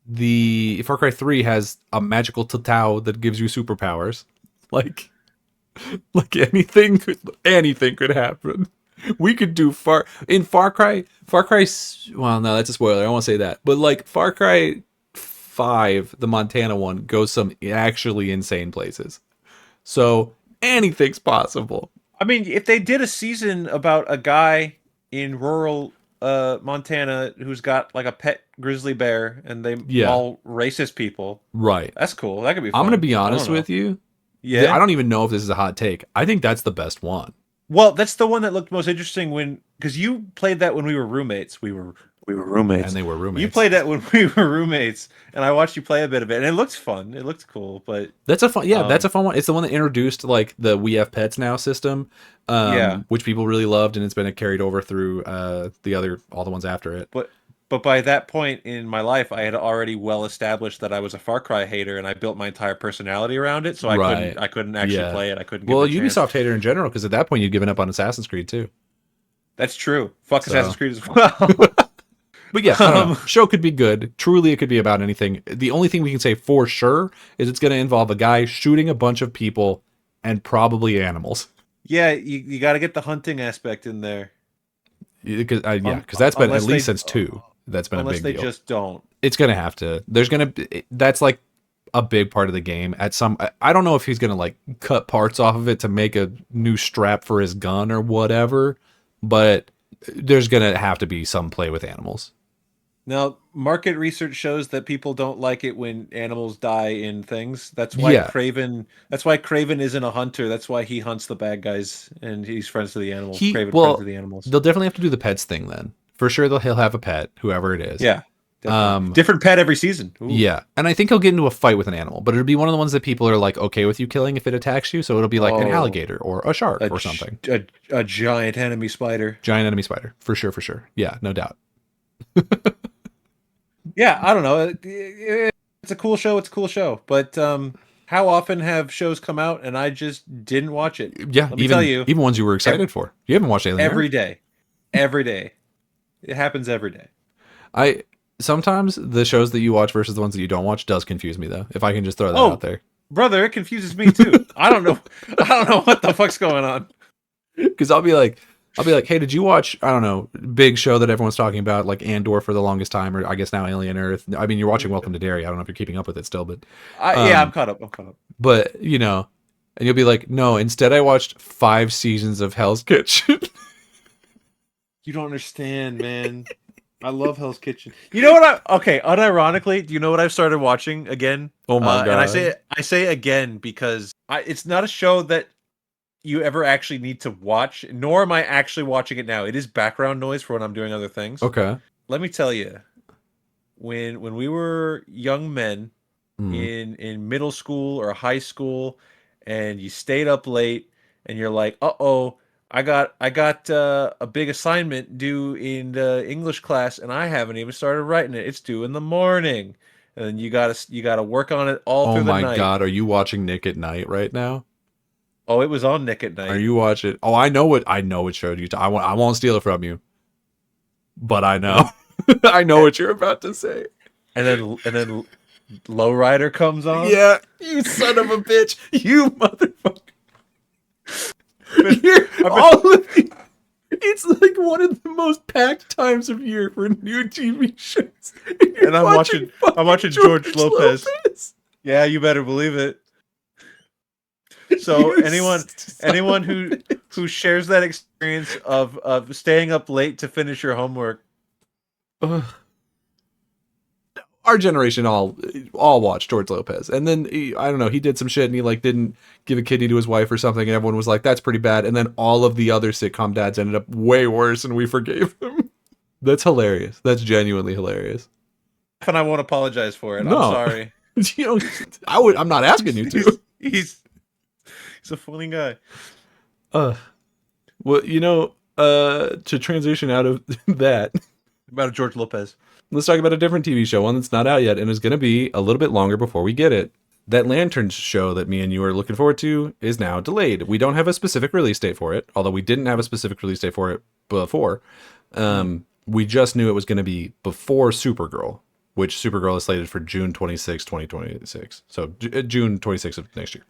The Far Cry 3 has a magical tatau that gives you superpowers. Like anything could happen. We could do Far Cry. Well, no, that's a spoiler. I won't say that. But like Far Cry 5, the Montana one, goes some actually insane places. So anything's possible.
I mean, if they did a season about a guy in rural Montana who's got like a pet grizzly bear and they all racist people,
Right.
that's cool. That could be fun.
I'm gonna be honest with you.
Yeah.
I don't even know if this is a hot take. I think that's the best one.
Well, that's the one that looked most interesting because you played that when we were roommates. We were roommates.
And they were roommates.
You played that when we were roommates, and I watched you play a bit of it, and it looked fun. It looked cool, but
that's a fun one. It's the one that introduced like the We Have Pets Now system, which people really loved, and it's been carried over through all the ones after it.
But by that point in my life, I had already well established that I was a Far Cry hater, and I built my entire personality around it. So I couldn't actually play it. I couldn't.
Well, Ubisoft hater in general, because at that point you'd given up on Assassin's Creed too.
That's true. Fuck Assassin's Creed as well.
But yeah, I don't know. Show could be good. Truly, it could be about anything. The only thing we can say for sure is it's going to involve a guy shooting a bunch of people and probably animals.
Yeah, you got to get the hunting aspect in there.
Because that's been at least since 2. That's been a big deal.
Unless they just don't.
It's going to have to. That's like a big part of the game. I don't know if he's going to like cut parts off of it to make a new strap for his gun or whatever, but there's going to have to be some play with animals.
Now, market research shows that people don't like it when animals die in things. That's why Craven isn't a hunter. That's why he hunts the bad guys and he's friends to the animals. Friends to the animals.
They'll definitely have to do the pets thing then. For sure he'll have a pet, whoever it is.
Yeah. Different pet every season. Ooh.
Yeah. And I think he'll get into a fight with an animal, but it'll be one of the ones that people are like okay with you killing if it attacks you. So it'll be like an alligator or a shark or something.
A giant enemy spider.
Giant enemy spider. For sure. Yeah, no doubt.
Yeah, I don't know. It's a cool show. But how often have shows come out and I just didn't watch it?
Yeah, even ones you were excited for. You haven't watched Alien
every day. Every day. It happens every day.
Sometimes the shows that you watch versus the ones that you don't watch does confuse me though. If I can just throw that out there.
Brother, it confuses me too. I don't know what the fuck's going on.
Because I'll be like, hey, did you watch, I don't know, big show that everyone's talking about, like Andor for the longest time, or I guess now Alien Earth. I mean, you're watching Welcome to Derry. I don't know if you're keeping up with it still, but
I'm caught up.
But and you'll be like, no, instead I watched 5 seasons of Hell's Kitchen.
You don't understand, man. I love Hell's Kitchen. You know what? Unironically, do you know what I've started watching again?
Oh my god!
And I say again because it's not a show that you ever actually need to watch, nor am I actually watching it now. It is background noise for when I'm doing other things.
Okay.
Let me tell you, when we were young men
Mm.
in middle school or high school, and you stayed up late, and you're like, "Uh-oh, I got a big assignment due in the English class, and I haven't even started writing it. It's due in the morning." And then you gotta work on it all
Oh
through the
my
night.
God, are you watching Nick at Night right now?
Oh, it was on Nick at
Are
Night.
you watching? Oh, I know what show you. I won't steal it from you, but I
And
know, I know what you're about to say.
then Lowrider comes on.
Yeah, you son of a bitch, you motherfucker.
I've
You're
been
all of the, it's like one of the most packed times of year for new TV shows. You're
and I'm watching
fucking
George Lopez. Yeah, you better believe it. So
You
anyone who shares that experience of staying up late to finish your homework.
Ugh. Our generation all watched George Lopez, and then I don't know, he did some shit and he like didn't give a kidney to his wife or something, and everyone was like, "That's pretty bad." And then all of the other sitcom dads ended up way worse, and we forgave them. That's hilarious. That's genuinely hilarious.
And I won't apologize for it. I'm
No,
sorry.
you know, I would. I'm not asking you to.
He's a funny guy.
Well, to transition out of that,
About George Lopez.
let's talk about a different TV show, one that's not out yet and is going to be a little bit longer before we get it. That Lanterns show that me and you are looking forward to is now delayed. We don't have a specific release date for it, although we didn't have a specific release date for it before. We just knew it was going to be before Supergirl, which Supergirl is slated for June 26, 2026. So June 26th of next year.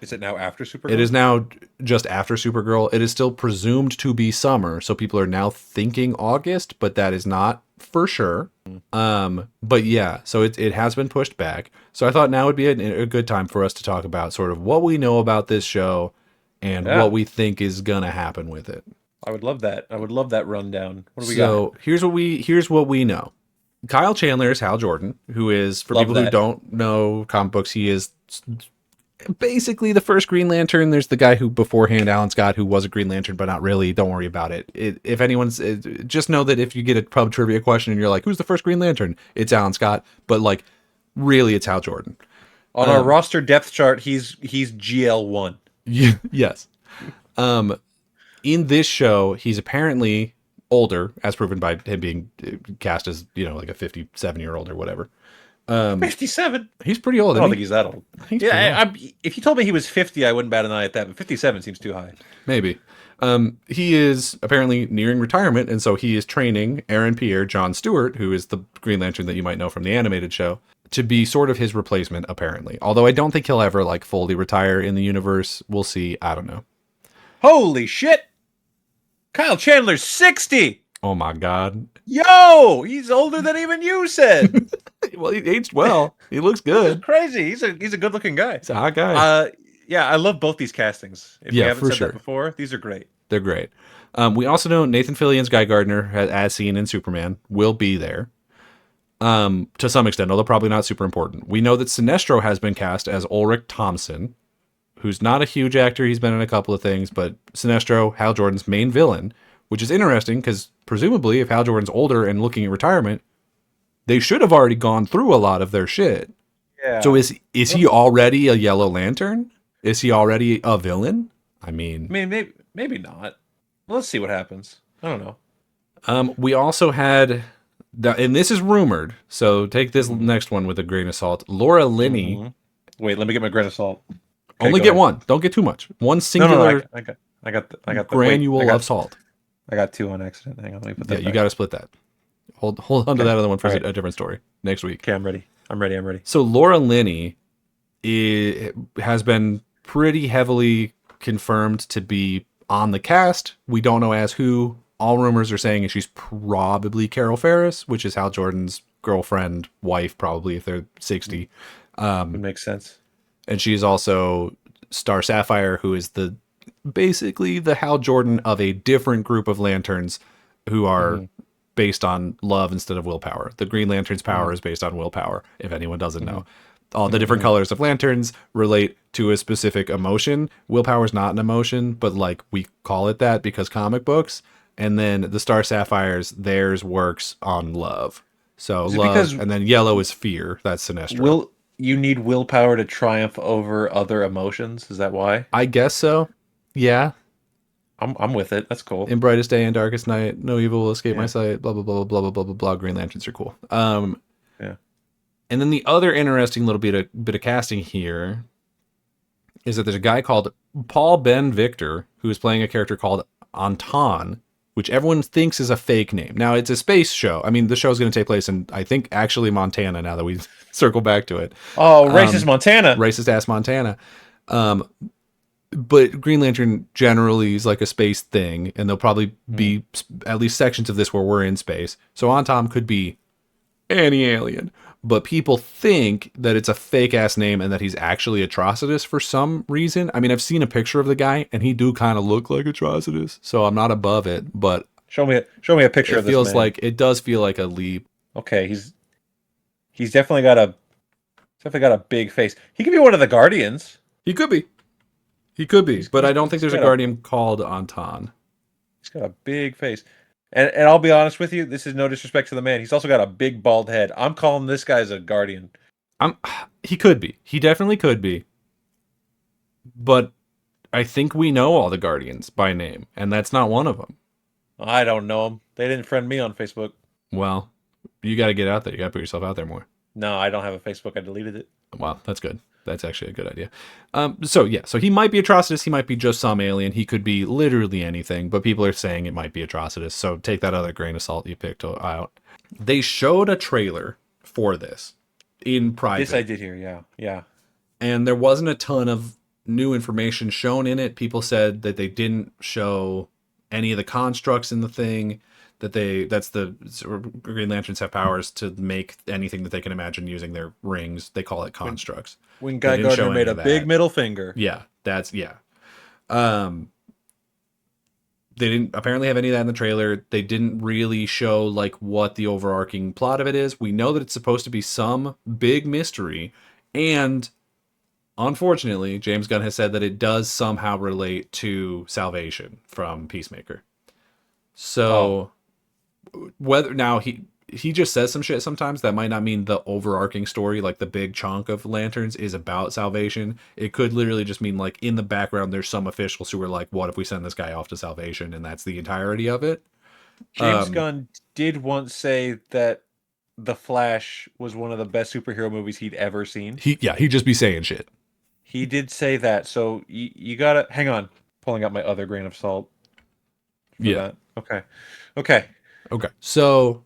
Is it now after Supergirl?
It is now just after Supergirl. It is still presumed to be summer, so people are now thinking August, but that is not for sure. But yeah, so it has been pushed back. So I thought now would be a good time for us to talk about sort of what we know about this show and what we think is gonna happen with it.
I would love that. I would love that rundown. What do we got?
So here's what we know. Kyle Chandler is Hal Jordan, who is, for
Love
people who
that.
don't know comic books, he is basically the first Green Lantern. There's the guy who beforehand, Alan Scott, who was a Green Lantern, but not really. Don't worry about it. If anyone's, just know that if you get a pub trivia question and you're like, "Who's the first Green Lantern?" It's Alan Scott, but like, really, it's Hal Jordan.
On our roster depth chart, he's GL1.
Yes. In this show, he's apparently older, as proven by him being cast as like a 57-year-old or whatever.
57?
He's pretty old.
I don't think he's that old.
He's pretty old.
If you told me he was 50, I wouldn't bat an eye at that, but 57 seems too high.
Maybe. He is apparently nearing retirement, and so he is training Aaron Pierre, John Stewart, who is the Green Lantern that you might know from the animated show, to be sort of his replacement, apparently. Although I don't think he'll ever like fully retire in the universe. We'll see. I don't know.
Holy shit! Kyle Chandler's 60!
Oh my God.
Yo! He's older than even you said!
Well, he aged well. He looks
This is
good.
crazy. He's a good-looking guy.
He's a hot guy.
Yeah, I love both these castings. If
Yeah,
we haven't
for
said
sure.
that before, these are great.
They're great. We also know Nathan Fillion's Guy Gardner, as seen in Superman, will be there. To some extent, although probably not super important. We know that Sinestro has been cast as Ulrich Thompson, who's not a huge actor. He's been in a couple of things, but Sinestro, Hal Jordan's main villain, which is interesting because presumably if Hal Jordan's older and looking at retirement, they should have already gone through a lot of their shit.
Yeah.
So is he already a Yellow Lantern? Is he already a villain? I mean,
maybe not. Let's see what happens. I don't know.
we also had, and this is rumored, so take this next one with a grain of salt. Laura Linney.
Wait, let me get my grain of salt. Okay,
Only
go
get
ahead.
one. Don't get too much. One singular
No, I got the
granule
wait, I got,
of salt.
I got two on accident. Hang on, let me put that.
Yeah, you
back.
got to split that. Hold on to that other one for
All right.
a different story next week.
Okay, I'm ready. I'm ready.
So Laura Linney has been pretty heavily confirmed to be on the cast. We don't know as who. All rumors are saying she's probably Carol Ferris, which is Hal Jordan's girlfriend, wife, probably if they're 60.
Would make sense.
And she is also Star Sapphire, who is basically the Hal Jordan of a different group of lanterns who are based on love instead of willpower. The Green Lantern's power is based on willpower, if anyone doesn't know. All the different colors of lanterns relate to a specific emotion. Willpower is not an emotion, but like we call it that because comic books. And then the Star Sapphires, theirs works on love. So
Is it
love,
because
and then yellow is fear. That's Sinestro.
will you need willpower to triumph over other emotions? Is that why?
I guess so. Yeah.
I'm with it. That's cool.
In brightest day and darkest night, no evil will escape my
Yeah.
sight. Blah blah blah blah blah blah blah blah. Green Lanterns are cool.
Yeah.
And then the other interesting little bit of casting here is that there's a guy called Paul Ben Victor who is playing a character called Anton, which everyone thinks is a fake name. Now it's a space show. I mean, the show is going to take place in, I think, actually Montana. Now that we circle back to it.
Oh, racist Montana.
Racist ass Montana. But Green Lantern generally is like a space thing, and there'll probably be at least sections of this where we're in space. So Anton could be any alien, but people think that it's a fake ass name and that he's actually Atrocitus for some reason. I mean, I've seen a picture of the guy, and he do kind of look like Atrocitus, so I'm not above it. But
Show me a picture
it
of this
feels
man.
like it does feel like a leap.
Okay, he's definitely got a big face. He could be one of the Guardians.
He could be. He could be, but I don't think there's a
got a-
Guardian called Anton.
He's got a big face. And I'll be honest with you, this is no disrespect to the man. He's also got a big bald head. I'm calling this guy's a Guardian.
He could be. He definitely could be. But I think we know all the Guardians by name, and that's not one of them.
I don't know him. They didn't friend me on Facebook.
Well, you got to get out there. You got to put yourself out there more.
No, I don't have a Facebook. I deleted it.
Wow, that's good. That's actually a good idea. So he might be Atrocitus. He might be just some alien. He could be literally anything, but people are saying it might be Atrocitus. So take that other grain of salt you picked out. They showed a trailer for this in private.
This I did hear, yeah.
And there wasn't a ton of new information shown in it. People said that they didn't show any of the constructs in the thing. Green Lanterns have powers to make anything that they can imagine using their rings. They call it constructs.
When Guy Gardner made a big middle finger.
Yeah, They didn't apparently have any of that in the trailer. They didn't really show like what the overarching plot of it is. We know that it's supposed to be some big mystery, and unfortunately, James Gunn has said that it does somehow relate to Salvation from Peacemaker. So whether now he just says some shit sometimes that might not mean the overarching story, like the big chunk of Lanterns is about Salvation. It could literally just mean like in the background there's some officials who are like, what if we send this guy off to Salvation, and that's the entirety of it.
James Gunn did once say that The Flash was one of the best superhero movies he'd ever seen.
He'd just be saying shit.
He did say that, so you gotta hang on. Pulling out my other grain of salt.
Yeah.
That. Okay.
So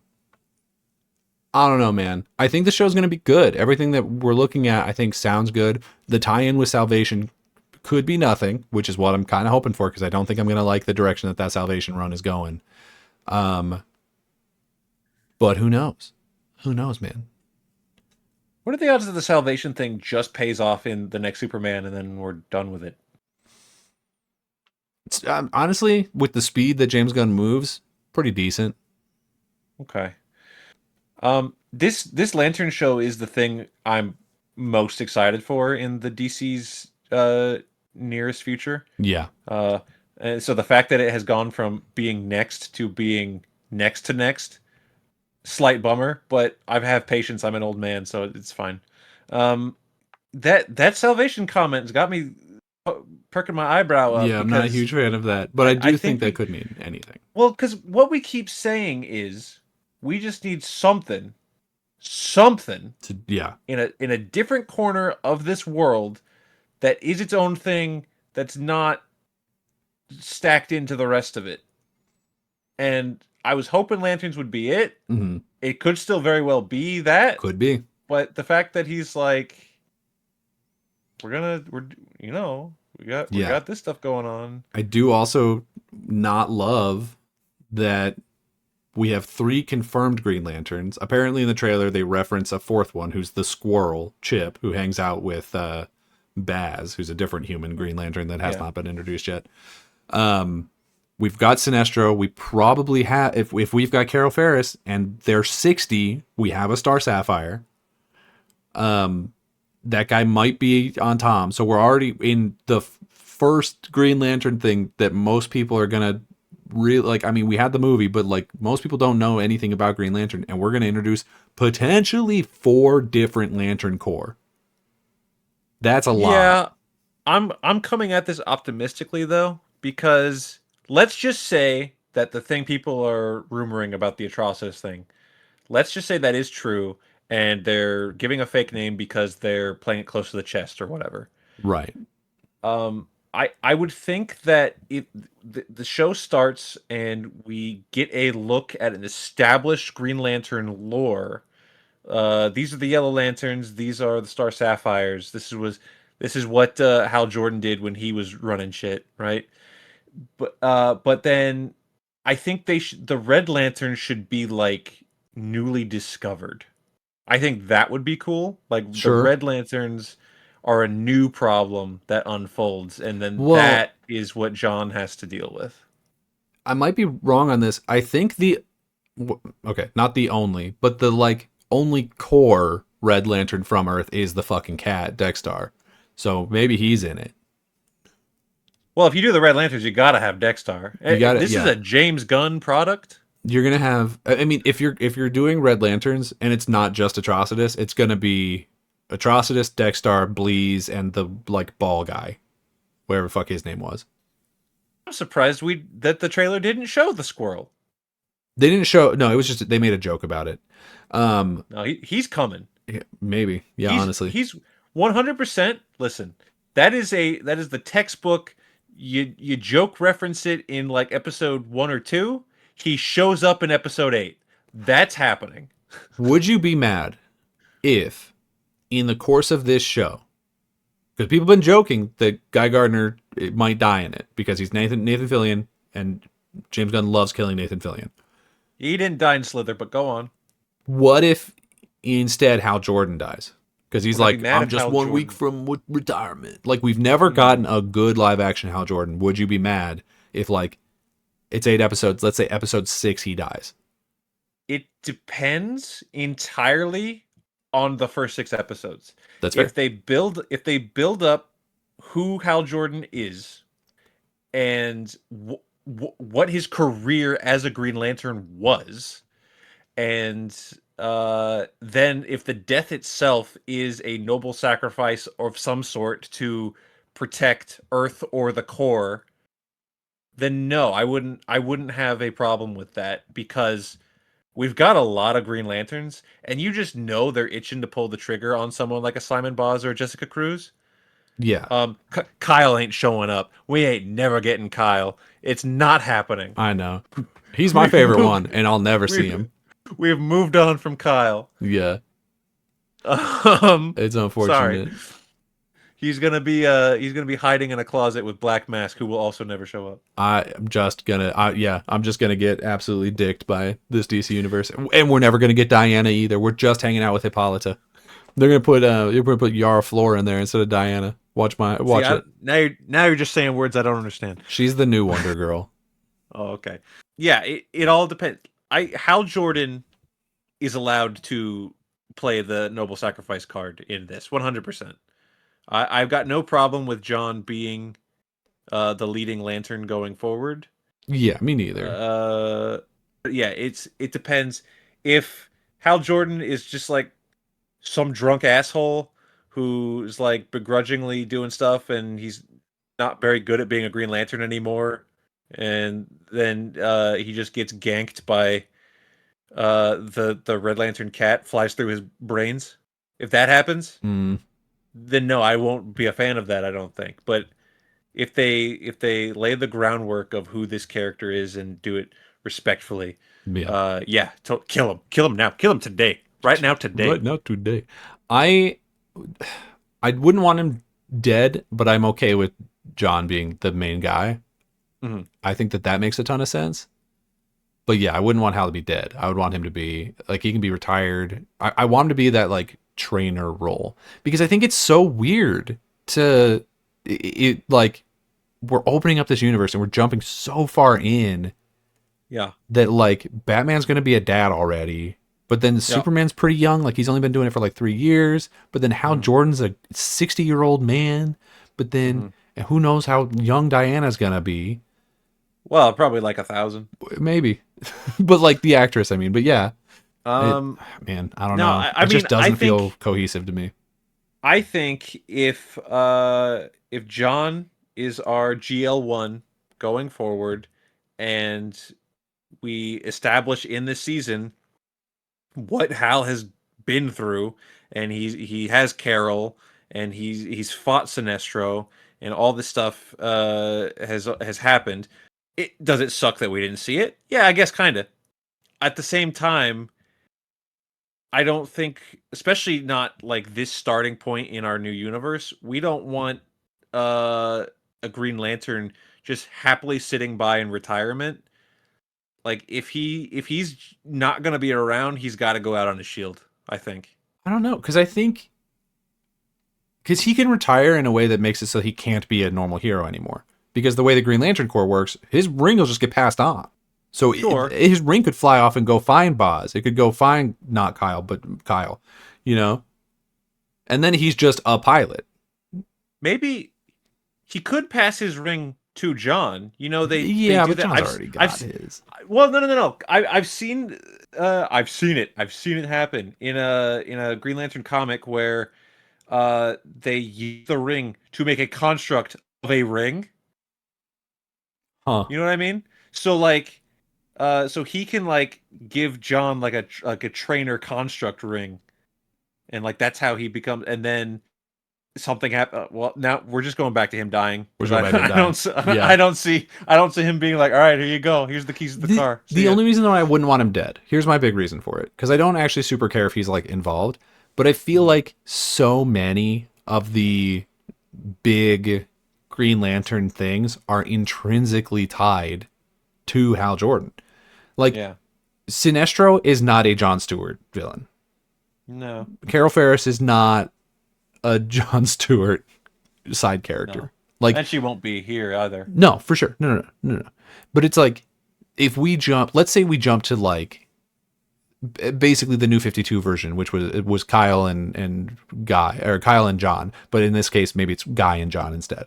I don't know, man. I think the show's going to be good. Everything that we're looking at, I think, sounds good. The tie-in with Salvation could be nothing, which is what I'm kind of hoping for, because I don't think I'm going to like the direction that Salvation run is going. But who knows? Who knows, man?
What are the odds that the Salvation thing just pays off in the next Superman and then we're done with it?
Honestly, with the speed that James Gunn moves, pretty decent.
Okay. This Lantern show is the thing I'm most excited for in the DC's nearest future.
Yeah.
And so the fact that it has gone from being next to being next to next, slight bummer, but I have patience. I'm an old man, so it's fine. That Salvation comment has got me perking my eyebrow up.
Yeah, I'm not a huge fan of that, but I do think that could mean anything.
Well, because what we keep saying is we just need something in a different corner of this world that is its own thing, that's not stacked into the rest of it. And I was hoping Lanterns would be it.
Mm-hmm.
It could still very well be that.
Could be.
But the fact that he's like, we got this stuff going on.
I do also not love that we have 3 confirmed Green Lanterns. Apparently in the trailer they reference a 4th one who's the squirrel, Chip, who hangs out with Baz, who's a different human Green Lantern that has not been introduced yet. We've got Sinestro. We probably have, if we've got Carol Ferris and they're 60, we have a Star Sapphire. that guy might be on Tom. So we're already in the first Green Lantern thing that most people are gonna really like. I mean, we had the movie, but like most people don't know anything about Green Lantern, and we're gonna introduce potentially 4 different Lantern Corps. That's a lot.
Yeah, I'm coming at this optimistically though, because let's just say that the thing people are rumoring about the Atrocitus thing, let's just say that is true, and they're giving a fake name because they're playing it close to the chest or whatever.
Right.
I would think that if the show starts and we get a look at an established Green Lantern lore. These are the Yellow Lanterns. These are the Star Sapphires. This is what Hal Jordan did when he was running shit, right? But then I think the Red Lantern should be like newly discovered. I think that would be cool. Like the
Sure.
Red Lanterns are a new problem that unfolds, and then
Well,
that is what John has to deal with.
I might be wrong on this. I think okay, not the only, but the like only core Red Lantern from Earth is the fucking cat, Dexter. So maybe he's in it.
Well, if you do the Red Lanterns, you gotta have Dexter.
You got it.
This is
Yeah,
a James Gunn product.
you're gonna have. I mean, if you're doing Red Lanterns and it's not just Atrocitus, it's gonna be Atrocitus, Dexter, Bleeze, and the like ball guy, whatever the fuck his name was.
I'm surprised we that the trailer didn't show the squirrel.
They didn't show. No, it was just they made a joke about it.
No, he's coming.
Yeah, maybe. Yeah,
He's
honestly.
he's 100%. Listen, that is the textbook. You joke reference it in like episode 1 or 2. He shows up in episode 8. That's happening.
Would you be mad if, in the course of this show, because people have been joking that Guy Gardner might die in it because he's Nathan Fillion, and James Gunn loves killing Nathan Fillion.
He didn't die in Slither, but go on.
What if instead Hal Jordan dies? Because he's
Would I be
like,
mad
I'm
if
just
Hal
1 week
Jordan?
from retirement. Like, we've never gotten a good live action Hal Jordan. Would you be mad if, like, it's 8 episodes, let's say episode 6 he dies?
It depends entirely on the first 6 episodes.
That's fair.
If they build up who Hal Jordan is and what his career as a Green Lantern was, and then if the death itself is a noble sacrifice of some sort to protect Earth or the core, then no, I wouldn't have a problem with that, because we've got a lot of Green Lanterns, and you just know they're itching to pull the trigger on someone like a Simon Boz or a Jessica Cruz.
Yeah,
Kyle ain't showing up. We ain't never getting Kyle. It's not happening.
I know. He's my
We've
favorite
moved,
one, and I'll never see
we've,
him.
we've moved on from Kyle.
Yeah, it's
Sorry.
unfortunate.
He's gonna be hiding in a closet with Black Mask, who will also never show up.
I'm just gonna get absolutely dicked by this DC universe, and we're never gonna get Diana either. We're just hanging out with Hippolyta. You're gonna put Yara Flora in there instead of Diana. Watch
See,
it.
now you're just saying words I don't understand.
She's the new Wonder Girl.
Oh, okay. Yeah, it all depends. Hal Jordan is allowed to play the noble sacrifice card in this 100%. I've got no problem with John being the leading lantern going forward.
Yeah, me neither.
But yeah, it depends. If Hal Jordan is just like some drunk asshole who's like begrudgingly doing stuff, and he's not very good at being a Green Lantern anymore, and then he just gets ganked by the Red Lantern cat, flies through his brains. If that happens,
Mm,
then no, I won't be a fan of that, I don't think. But if they lay the groundwork of who this character is and do it respectfully,
yeah.
yeah, kill him now, kill him today, right now, today.
Right now, today, I I wouldn't want him dead, but I'm okay with John being the main guy.
Mhm.
I think that makes a ton of sense. But yeah, I wouldn't want Hal to be dead. I would want him to be like he can be retired. I want him to be that like trainer role because I think it's so weird to it like we're opening up this universe and we're jumping so far in
Yeah,
that like Batman's gonna be a dad already. But then
Yep.
Superman's pretty young, like he's only been doing it for like 3 years. But then Hal Jordan's a 60-year-old man. But then who knows how young Diana's gonna be?
Well, probably like 1,000.
Maybe, but like the actress, I mean. But yeah, it,
Um,
man, I don't
no,
know.
I
It just
mean, I
doesn't feel
think
cohesive to me.
if John is our GL1 going forward, and we establish in this season what Hal has been through, and he has Carol, and he's fought Sinestro, and all this stuff has happened. Does it suck that we didn't see it? Yeah, I guess kind of. At the same time, I don't think, especially not like this starting point in our new universe, we don't want uh, a Green Lantern just happily sitting by in retirement. Like if he's not gonna be around, he's got to go out on a shield. I think.
I don't know because I think because he can retire in a way that makes it so he can't be a normal hero anymore. Because the way the Green Lantern Corps works, his ring will just get passed on. So
Sure.
his ring could fly off and go find Boz. It could go find not Kyle, but Kyle, you know? And then he's just a pilot.
Maybe he could pass his ring to John. You know, they
Yeah,
do
but
that.
John's already got his.
Well, no. I've seen it. I've seen it happen in a Green Lantern comic where they use the ring to make a construct of a ring.
Huh.
You know what I mean? So like so he can like give John like a trainer construct ring, and like that's how he becomes. And then something happened. Well, now we're just going back to him dying
We're
because
going back to him dying. Yeah.
I don't see him being like, all right, here you go. Here's the keys to the car. See
The
ya."
only reason why I wouldn't want him dead, here's my big reason for it. Because I don't actually super care if he's like involved. But I feel like so many of the big Green Lantern things are intrinsically tied to Hal Jordan. Like
Yeah.
Sinestro is not a Jon Stewart villain.
No.
Carol Ferris is not a Jon Stewart side character.
No.
Like
And she won't be here either.
no, for sure. No. But it's like if we jump, let's say we jump to like basically the new 52 version, which was Kyle and Guy, or Kyle and John, but in this case maybe it's Guy and John instead.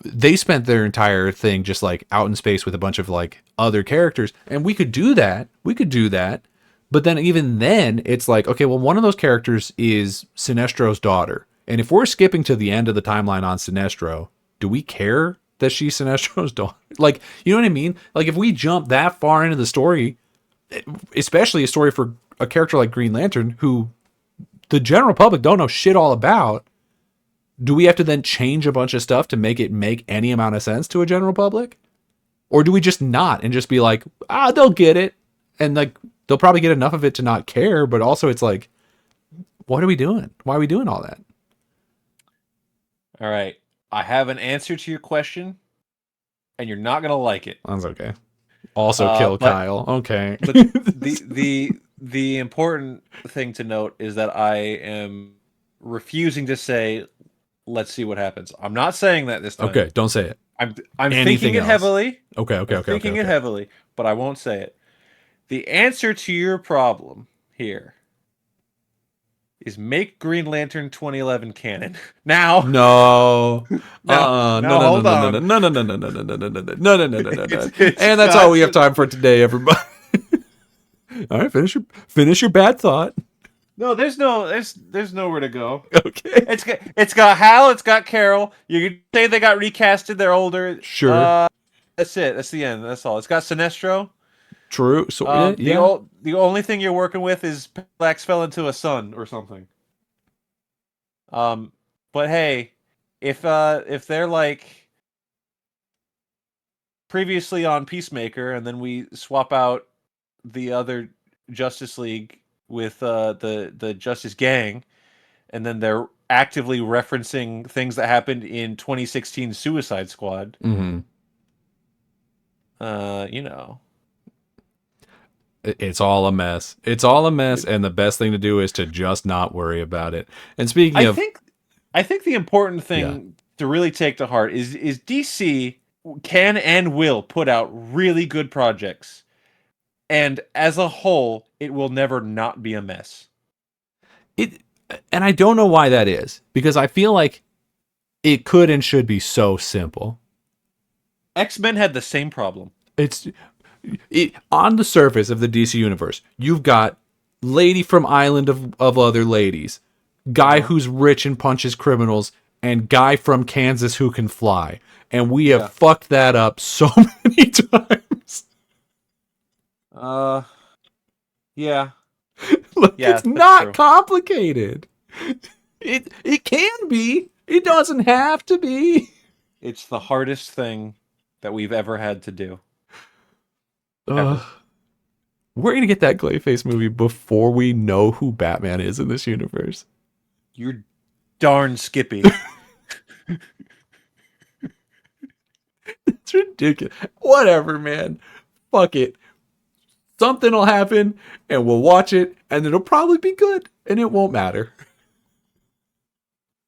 They spent their entire thing just like out in space with a bunch of like other characters, and we could do that. But then even then it's like, okay, well, one of those characters is Sinestro's daughter. And if we're skipping to the end of the timeline on Sinestro, do we care that she's Sinestro's daughter? Like, you know what I mean? Like if we jump that far into the story, especially a story for a character like Green Lantern, who the general public don't know shit all about, do we have to then change a bunch of stuff to make it make any amount of sense to a general public? Or do we just not and just be like, they'll get it. And like, they'll probably get enough of it to not care. But also it's like, what are we doing? Why are we doing all that?
All right. I have an answer to your question, and you're not gonna like it.
That's okay. Also kill Kyle. Okay.
But the important thing to note is that I am refusing to say, let's see what happens. I'm not saying that this time.
Okay, don't say it.
I'm
Anything
thinking it
else.
heavily.
Okay.
Thinking it heavily, but I won't say it. The answer to your problem here is make Green Lantern 2011 canon. Now,
No.
no, hold on.
And that's all we have time for today, everybody. All right, finish your bad thought.
No, there's nowhere to go.
Okay.
It's got Hal, it's got Carol. You could say they got recasted, they're older.
Sure.
That's it. That's the end. That's all. It's got Sinestro.
True. So
The only thing you're working with is Parallax fell into a sun or something. But hey, if they're like previously on Peacemaker, and then we swap out the other Justice League with the Justice Gang, and then they're actively referencing things that happened in 2016 Suicide Squad.
Mm-hmm.
You know.
It's all a mess. And the best thing to do is to just not worry about it. And speaking
I think the important thing to really take to heart is DC can and will put out really good projects. And as a whole, it will never not be a mess.
It, and I don't know why that is, because I feel like it could and should be so simple.
X-Men had the same problem.
On the surface of the DC universe, you've got lady from Island of Other Ladies, guy who's rich and punches criminals, and guy from Kansas who can fly. And we have fucked that up so many times.
Yeah.
Look,
Yeah,
it's not complicated. It can be. It doesn't have to be.
It's the hardest thing that we've ever had to do.
We're going to get that Clayface movie before we know who Batman is in this universe.
You're darn Skippy.
It's ridiculous. Whatever, man. Fuck it. Something will happen, and we'll watch it, and it'll probably be good, and it won't matter.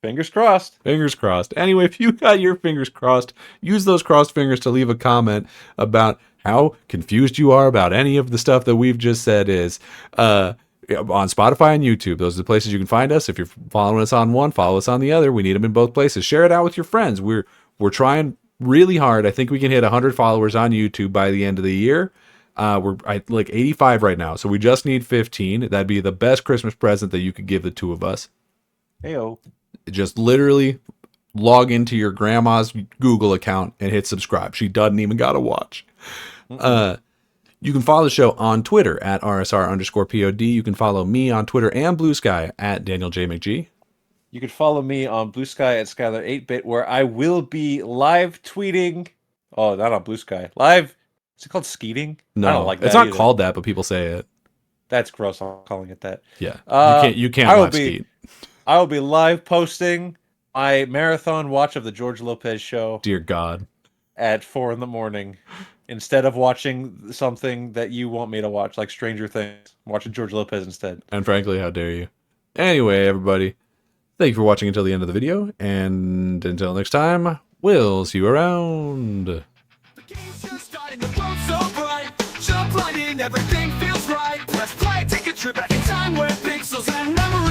Fingers crossed.
Fingers crossed. Anyway, if you got your fingers crossed, use those crossed fingers to leave a comment about how confused you are about any of the stuff that we've just said is on Spotify and YouTube. Those are the places you can find us. If you're following us on one, follow us on the other. We need them in both places. Share it out with your friends. We're trying really hard. I think we can hit 100 followers on YouTube by the end of the year. We're at like 85 right now, so we just need 15. That'd be the best Christmas present that you could give the two of us.
Heyo.
Just literally log into your grandma's Google account and hit subscribe. She doesn't even gotta watch. You can follow the show on Twitter at rsr_pod. You can follow me on Twitter and Blue Sky at Daniel J. McG.
You can follow me on Blue Sky at Skyler8bit, where I will be live tweeting. Oh, not on Blue Sky. Live. Is it called skeeting?
No,
I don't like that
it's not
either.
called that, but people say it.
That's gross. I'm calling it that.
Yeah, you can't watch skeet.
I will be live posting my marathon watch of the George Lopez show.
Dear God.
At 4 a.m. instead of watching something that you want me to watch, like Stranger Things. I'm watching George Lopez instead.
And frankly, how dare you? Anyway, everybody, thank you for watching until the end of the video, and until next time, we'll see you around.
The game's just starting, the world's so bright. Jump right in, everything feels right. Let's play, take a trip back in time where pixels and memories